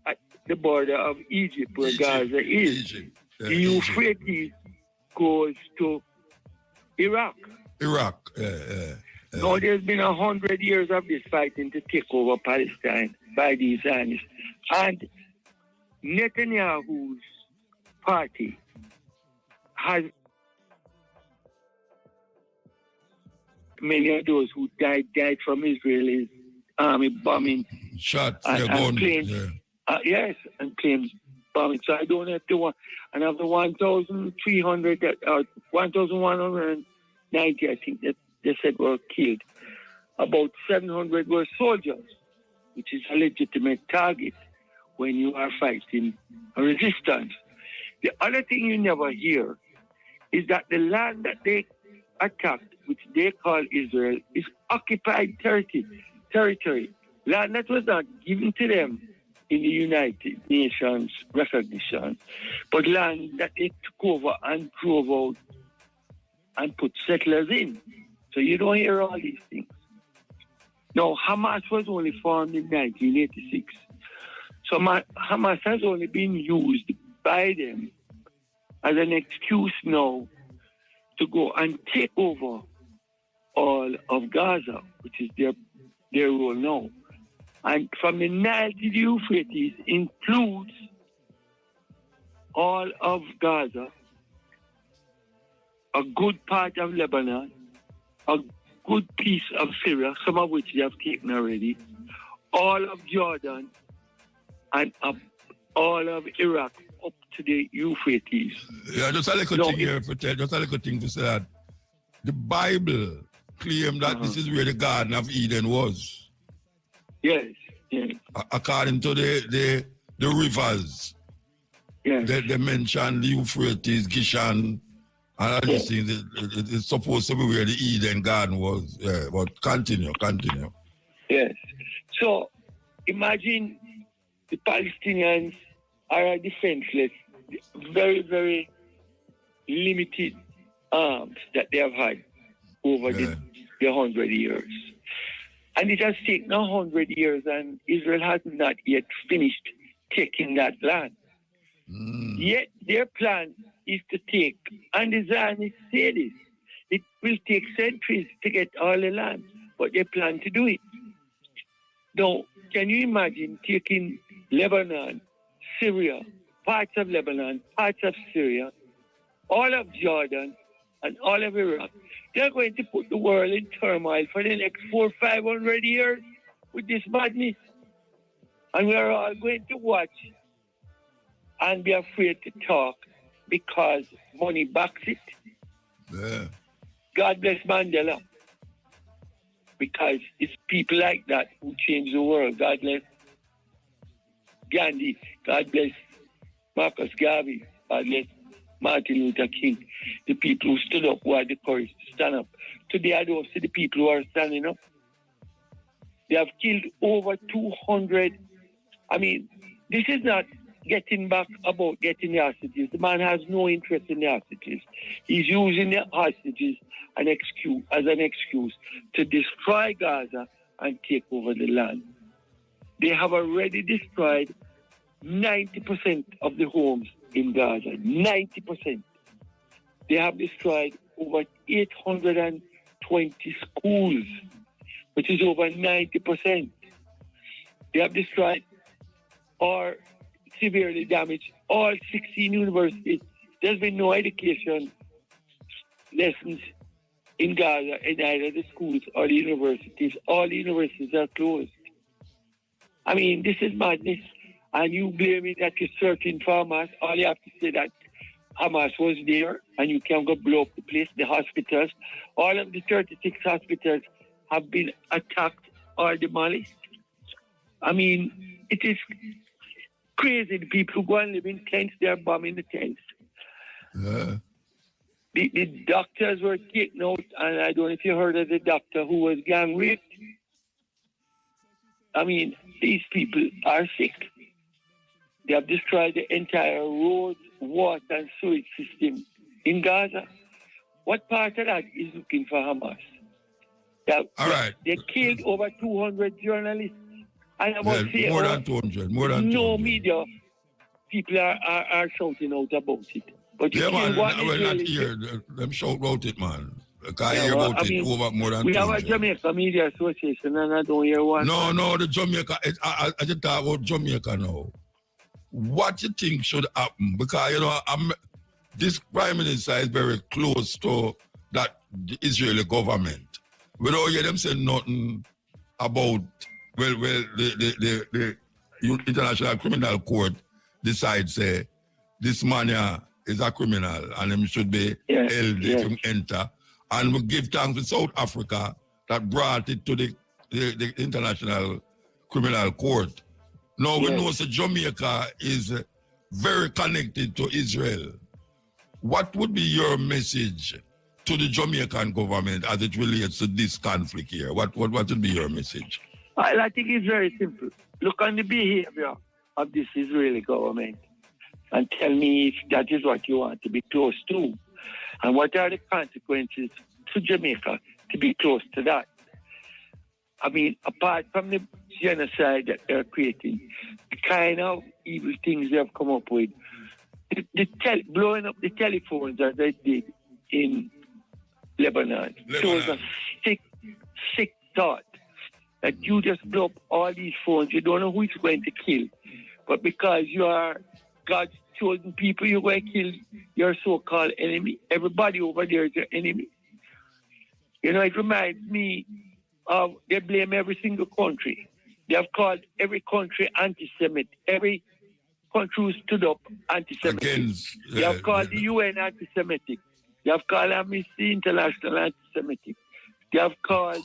at the border of Egypt, where Gaza is. The Euphrates goes to Iraq. Now, there's been 100 years of this fighting to take over Palestine by these Zionists. And Netanyahu's party has many of those who died from Israeli army bombing. Shots, and planes. Yes, and planes bombing. So I don't have to want. And of the 1,300, 1,190, I think that they said were killed, about 700 were soldiers, which is a legitimate target when you are fighting a resistance. The other thing you never hear is that the land that they attacked, which they call Israel, is occupied territory. Land that was not given to them in the United Nations recognition, but land that they took over and drove out and put settlers in. So you don't hear all these things. Now, Hamas was only formed in 1986. So Hamas has only been used by them as an excuse now to go and take over all of Gaza, which is their role now. And from the Nile to the Euphrates includes all of Gaza, a good part of Lebanon, a good piece of Syria, some of which they have taken already, all of Jordan, and all of Iraq up to the Euphrates. Yeah, just a little thing here for tell, just a little thing to say that the Bible claims that this is where the Garden of Eden was. Yes, yes. According to the rivers. Yes. They mention the Euphrates, Gishon, and all these things. It's supposed to be where the Eden Garden was. Yeah, but continue. Yes. So imagine the Palestinians are defenseless, very, very limited arms that they have had over the 100 years. And it has taken 100 years, and Israel has not yet finished taking that land. Yet their plan is to take, and the Zionists say this, it will take centuries to get all the land, but they plan to do it. Now, can you imagine taking Lebanon, Syria, parts of Lebanon, parts of Syria, all of Jordan, and all of Iraq? They're going to put the world in turmoil for the next 400 or 500 years with this madness. And we're all going to watch and be afraid to talk because money backs it. Yeah. God bless Mandela. Because it's people like that who change the world. God bless Gandhi. God bless Marcus Garvey. God bless Martin Luther King. The people who stood up, who had the courage to stand up. Today I don't see the people who are standing up. They have killed over 200. I mean, this is not getting back about getting the hostages. The man has no interest in the hostages. He's using the hostages as an excuse to destroy Gaza and take over the land. They have already destroyed 90% of the homes in Gaza. 90%. They have destroyed over 820 schools, which is over 90%. They have destroyed or severely damaged all 16 universities. There's been no education lessons in Gaza in either the schools or the universities. All the universities are closed. I mean, this is madness. And you blame it that you're searching for Hamas. All you have to say that Hamas was there and you can go blow up the place, the hospitals. All of the 36 hospitals have been attacked or demolished. I mean, it is crazy. The people who go and live in tents, they're bombing the tents. Yeah. The doctors were taken out, and I don't know if you heard of the doctor who was gang raped. I mean, these people are sick. They have destroyed the entire road, water, and sewage system in Gaza. What part of that is looking for Hamas? All right. They killed over 200 journalists. And I must say, more than 200. More than 200. No media people are shouting out about it. But yeah, man, we're not here. Them shout about it, man. I hear about it over more than 200. We have a Jamaica Media Association, and I don't hear one. No, the Jamaica. I just talk about Jamaica now. What you think should happen? Because, you know, this Prime Minister is very close to the Israeli government. We don't hear them say nothing about, the International Criminal Court decides, this man here is a criminal and him should be held if him enter. And we give thanks to South Africa that brought it to the International Criminal Court. Now we know that Jamaica is very connected to Israel. What would be your message to the Jamaican government as it relates to this conflict here? What would be your message? I think it's very simple. Look on the behavior of this Israeli government and tell me if that is what you want to be close to. And what are the consequences to Jamaica to be close to that? I mean, apart from the genocide that they're creating, the kind of evil things they have come up with, blowing up the telephones as they did in Lebanon. So it was a sick thought that you just blow up all these phones. You don't know who it's going to kill. But because you are God's chosen people, you're going to kill your so-called enemy. Everybody over there is your enemy. You know, it reminds me of they blame every single country. They have called every country anti-Semitic. Every country who stood up anti-Semitic. They have called the UN anti-Semitic. They have called Amnesty International anti-Semitic. They have called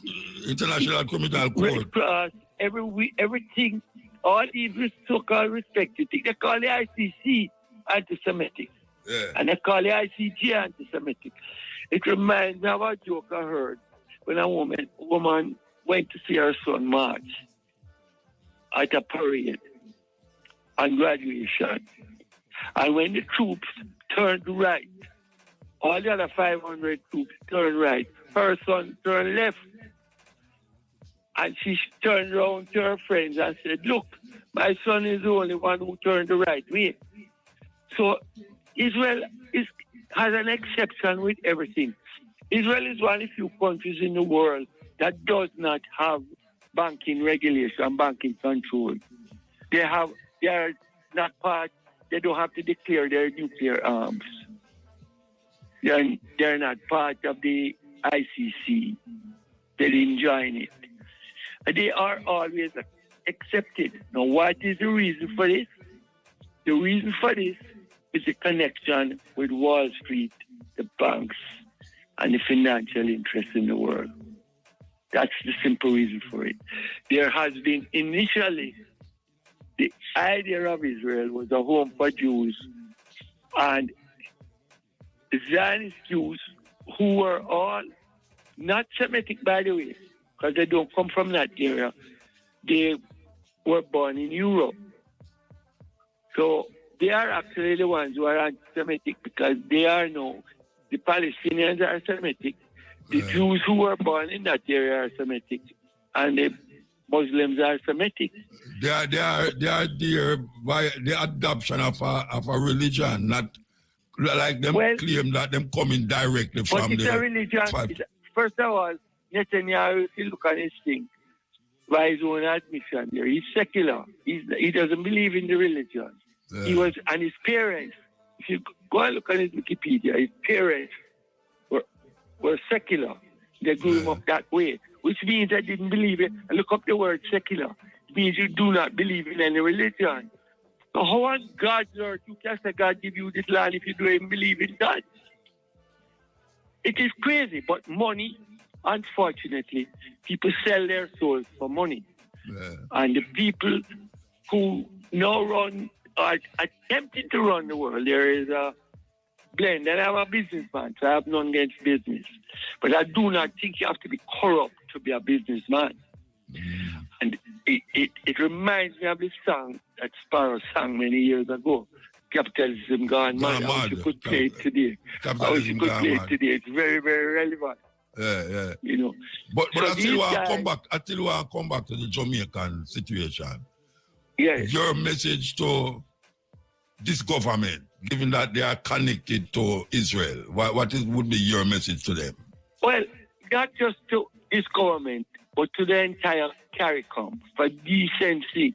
International Criminal Court. Everything, all these so-called respected things. They call the ICC anti-Semitic. Yeah. And they call the ICJ anti-Semitic. It reminds me of a joke I heard when a woman went to see her son march at a parade on graduation. And when the troops turned right, all the other 500 troops turned right. Her son turned left. And she turned around to her friends and said, look, my son is the only one who turned the right way. So Israel has an exception with everything. Israel is one of the few countries in the world that does not have banking regulation, banking control. They are not part, they don't have to declare their nuclear arms. They're not part of the ICC. They didn't join it. They are always accepted. Now, what is the reason for this? The reason for this is the connection with Wall Street, the banks, and the financial interests in the world. That's the simple reason for it. There has been initially, the idea of Israel was a home for Jews, and the Zionist Jews, who were all not Semitic, by the way, because they don't come from that area, they were born in Europe. So they are actually the ones who are anti-Semitic because they are now, the Palestinians are Semitic, the Jews who were born in that area are Semitic, and the Muslims are Semitic. They are there by the adoption of a religion, not like them claim that them coming directly from but it's a religion. First of all, Netanyahu, if you look at his thing, by his own admission there, he's secular. He doesn't believe in the religion. He was, and his parents, if you go and look at his Wikipedia, his parents were secular. They grew him up that way, which means they didn't believe it. And look up the word secular. It means you do not believe in any religion. So how on God's earth you can say God give you this land if you don't even believe in God? It is crazy, but money, unfortunately, people sell their souls for money. Yeah. And the people who now are attempting to run the world, there is a blend. And I'm a businessman, so I have none against business. But I do not think you have to be corrupt to be a businessman. Mm. And it reminds me of this song that Sparrow sang many years ago. Capitalism gone mad. I wish you could play it today. It's very, very relevant. Yeah. You know. But so until we come back to the Jamaican situation. Yes. Your message to this government, given that they are connected to Israel, would be your message to them? Well, not just to this government, but to the entire CARICOM for decency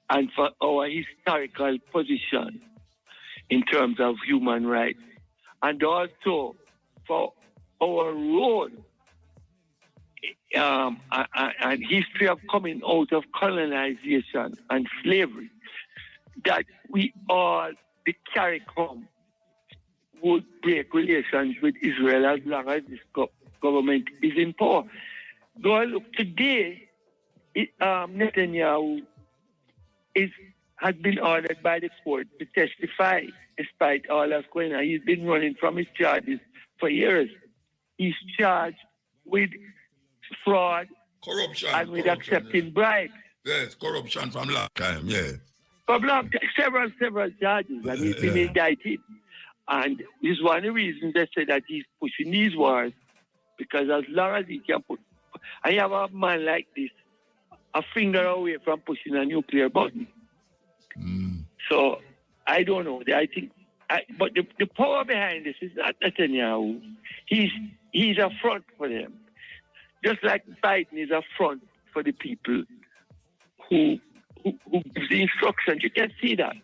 and for our historical position in terms of human rights, and also for our role and history of coming out of colonization and slavery, that we all, the CARICOM, would break relations with Israel as long as this government is in power. Go and look, today, Netanyahu has been ordered by the court to testify despite all that's going on. He's been running from his charges for years. He's charged with fraud, corruption, and with accepting bribes. Yes, corruption from last time, yeah. Several charges, and he's been indicted. And this is one of the reasons they say that he's pushing these wars, because as long as he can put... I have a man like this, a finger away from pushing a nuclear button. So, I don't know. I think... but the power behind this is not Netanyahu. He's a front for them. Just like Biden is a front for the people who gives the instructions. You can see that.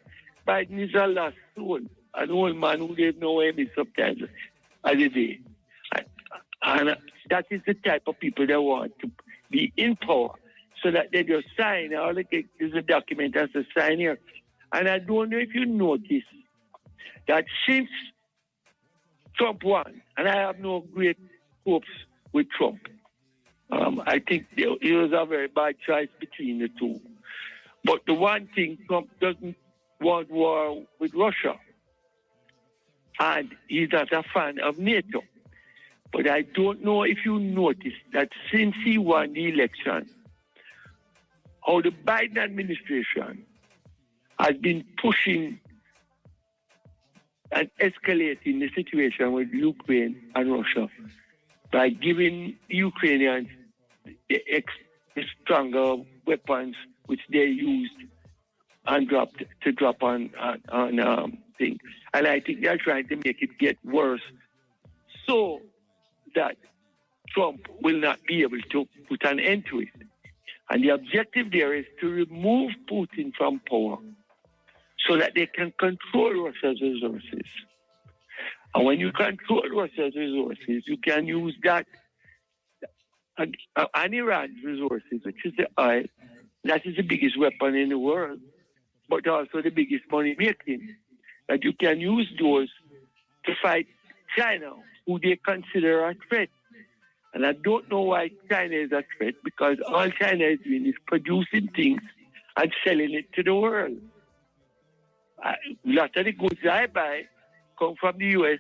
Biden is a lost soul, an old man who gave no aim sometimes as a day. And that is the type of people that want to be in power, so that they just sign. All they get is a document as a sign here. And I don't know if you notice that since Trump won, and I have no great hopes with Trump, I think it was a very bad choice between the two. But the one thing, Trump doesn't want war with Russia. And he's not a fan of NATO. But I don't know if you noticed that since he won the election, how the Biden administration has been pushing and escalating the situation with Ukraine and Russia by giving Ukrainians the stronger weapons which they used and drop on things. And I think they're trying to make it get worse so that Trump will not be able to put an end to it. And the objective there is to remove Putin from power so that they can control Russia's resources. And when you control Russia's resources, you can use that and Iran's resources, which is the oil. That is the biggest weapon in the world, but also the biggest money making. That you can use those to fight China, who they consider a threat. And I don't know why China is a threat, because all China is doing is producing things and selling it to the world. A lot of the goods I buy come from the U.S.,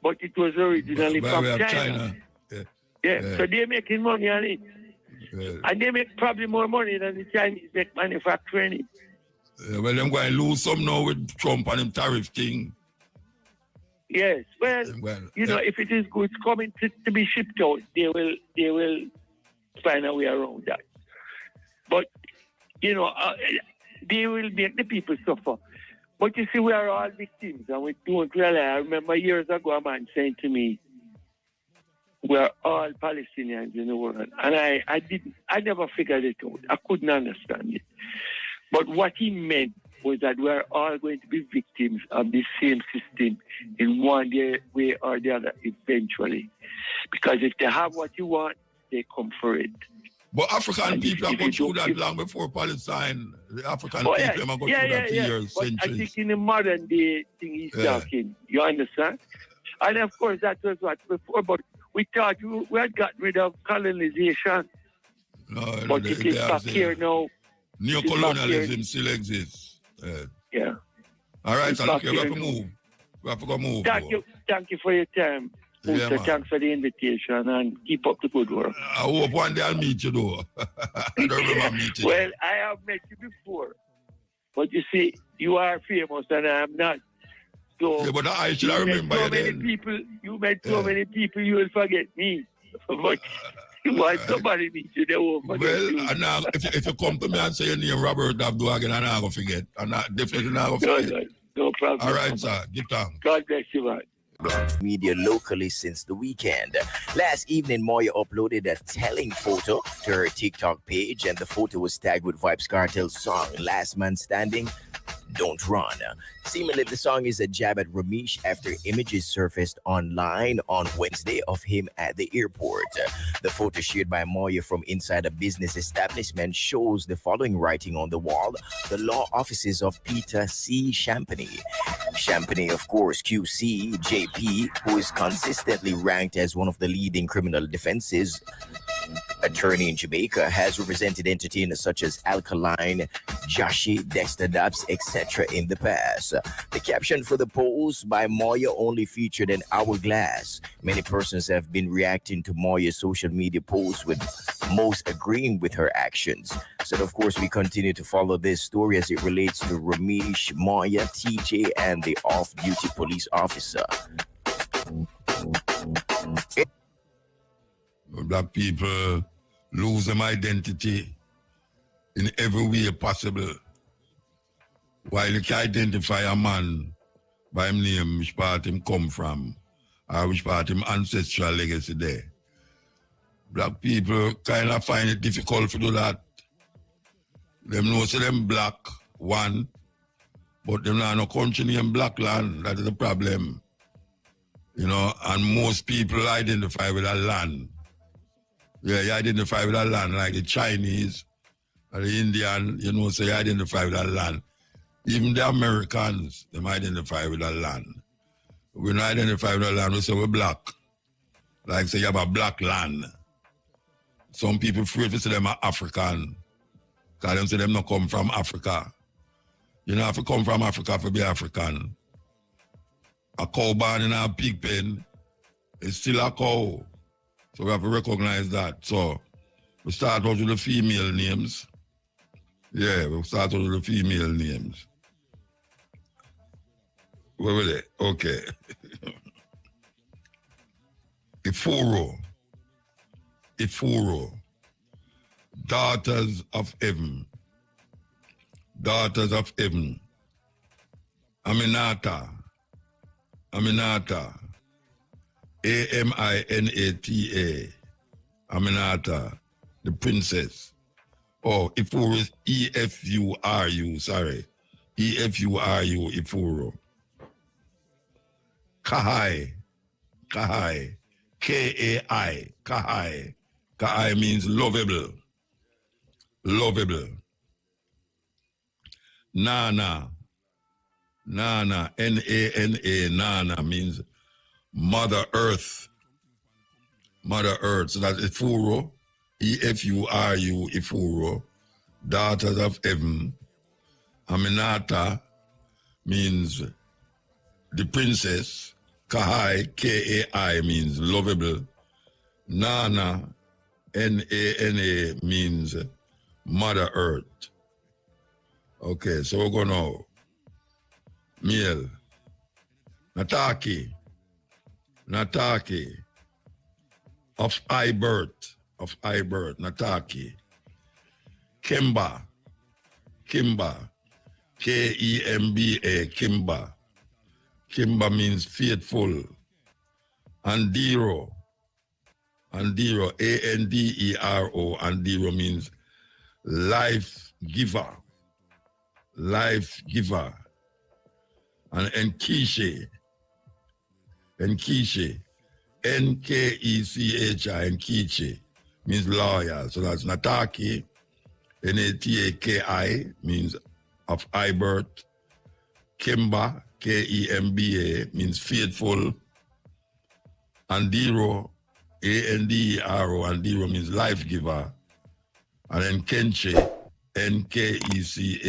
but it was originally from China. Yeah, so they're making money on it. And they make probably more money than the Chinese make manufacturing it. Well, they're going to lose some now with Trump and him tariff thing. Yes, well, you know, if it is goods coming to be shipped out, they will find a way around that. But, you know, they will make the people suffer. But you see, we are all victims, and we don't realize. I remember years ago a man saying to me, we are all Palestinians in the world. And I never figured it out. I couldn't understand it. But what he meant was that we are all going to be victims of the same system in one way or the other eventually. Because if they have what you want, they come for it. But African people have gone through that long before Palestine. The African people have gone through that for years, but centuries. I think in the modern day thing he's talking. You understand? And of course that was what before, but we thought we had got rid of colonization. No, but it is back here now. Neo-colonialism still exists. Yeah. All right, so look, we have to move. We have to go move. Thank you for your time. Yeah, thanks for the invitation and keep up the good work. I hope one day I'll meet you though. I don't remember meeting you. Well, I have met you before. But you see, you are famous and I am not. So yeah, but I should remember so many people. You met so many people, you will forget me. But you want somebody meet you, they won't forget you. And now, if you come to me and say your name Robert Abdul again, I'm not going to forget. I'm not definitely not going to forget. No problem. All right, sir. Give thanks. God bless you, man. Media locally since the weekend. Last evening, Moya uploaded a telling photo to her TikTok page, and the photo was tagged with Vibes Cartel's song Last Man Standing, Don't Run. Seemingly, the song is a jab at Ramesh after images surfaced online on Wednesday of him at the airport. The photo shared by Moya from inside a business establishment shows the following writing on the wall: the law offices of Peter C. Champagny. Champagny, of course, QC, JP, who is consistently ranked as one of the leading criminal defenses attorney in Jamaica, has represented entertainers such as Alkaline, Joshi, Dexter Dubs, etc. in the past. The caption for the post by Moya only featured an hourglass. Many persons have been reacting to Moya's social media posts, with most agreeing with her actions. So of course we continue to follow this story as it relates to Ramesh, Moya, TJ, and the off-duty police officer. Black people lose their identity in every way possible. While you can identify a man by his name, which part him come from, or which part him ancestral legacy there. Black people kind of find it difficult to do that. Them know say them black, one, but them not no country name black land. That is the problem. You know, and most people identify with a land. Yeah, you identify with a land, like the Chinese or the Indian, you know, so you identify with a land. Even the Americans, them identify with a land. We don't identify with a land, we say we're black. Like say you have a black land. Some people afraid to say them are African, because them say them not come from Africa. You know, if you come from Africa to be African. A cow born in a pig pen is still a cow. So we have to recognize that. So we start out with the female names. Yeah, we start out with the female names. Where were they? Okay. Ifuro. Daughters of Heaven. Daughters of Heaven. Aminata. Aminata. Aminata. Aminata. The princess. Oh, Ifuro is Efuru, sorry. Efuru, Ifuro. Kahai. Kai. Kahai. Kahai means lovable. Lovable. Nana. Nana. Nana. Nana means Mother Earth. Mother Earth. So that's Ifuro. Efuru, Ifuro. Daughters of Heaven. Aminata means the princess. Kahai, Kai means lovable. Nana, Nana means Mother Earth. Okay, so we're going to Male. Nataki. Of high birth. Nataki. Kimba. Kemba, Kimba. Kimba means faithful. Andiro, Andero, Andero means life giver. And Nkechi, Nkechi, Nkechi means loyal. So that's Nataki. Nataki means of high birth. Kimba, Kemba means faithful. Andero, Andero means life giver. And then Nkechi, Nkechi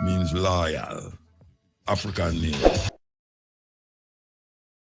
means loyal. African name.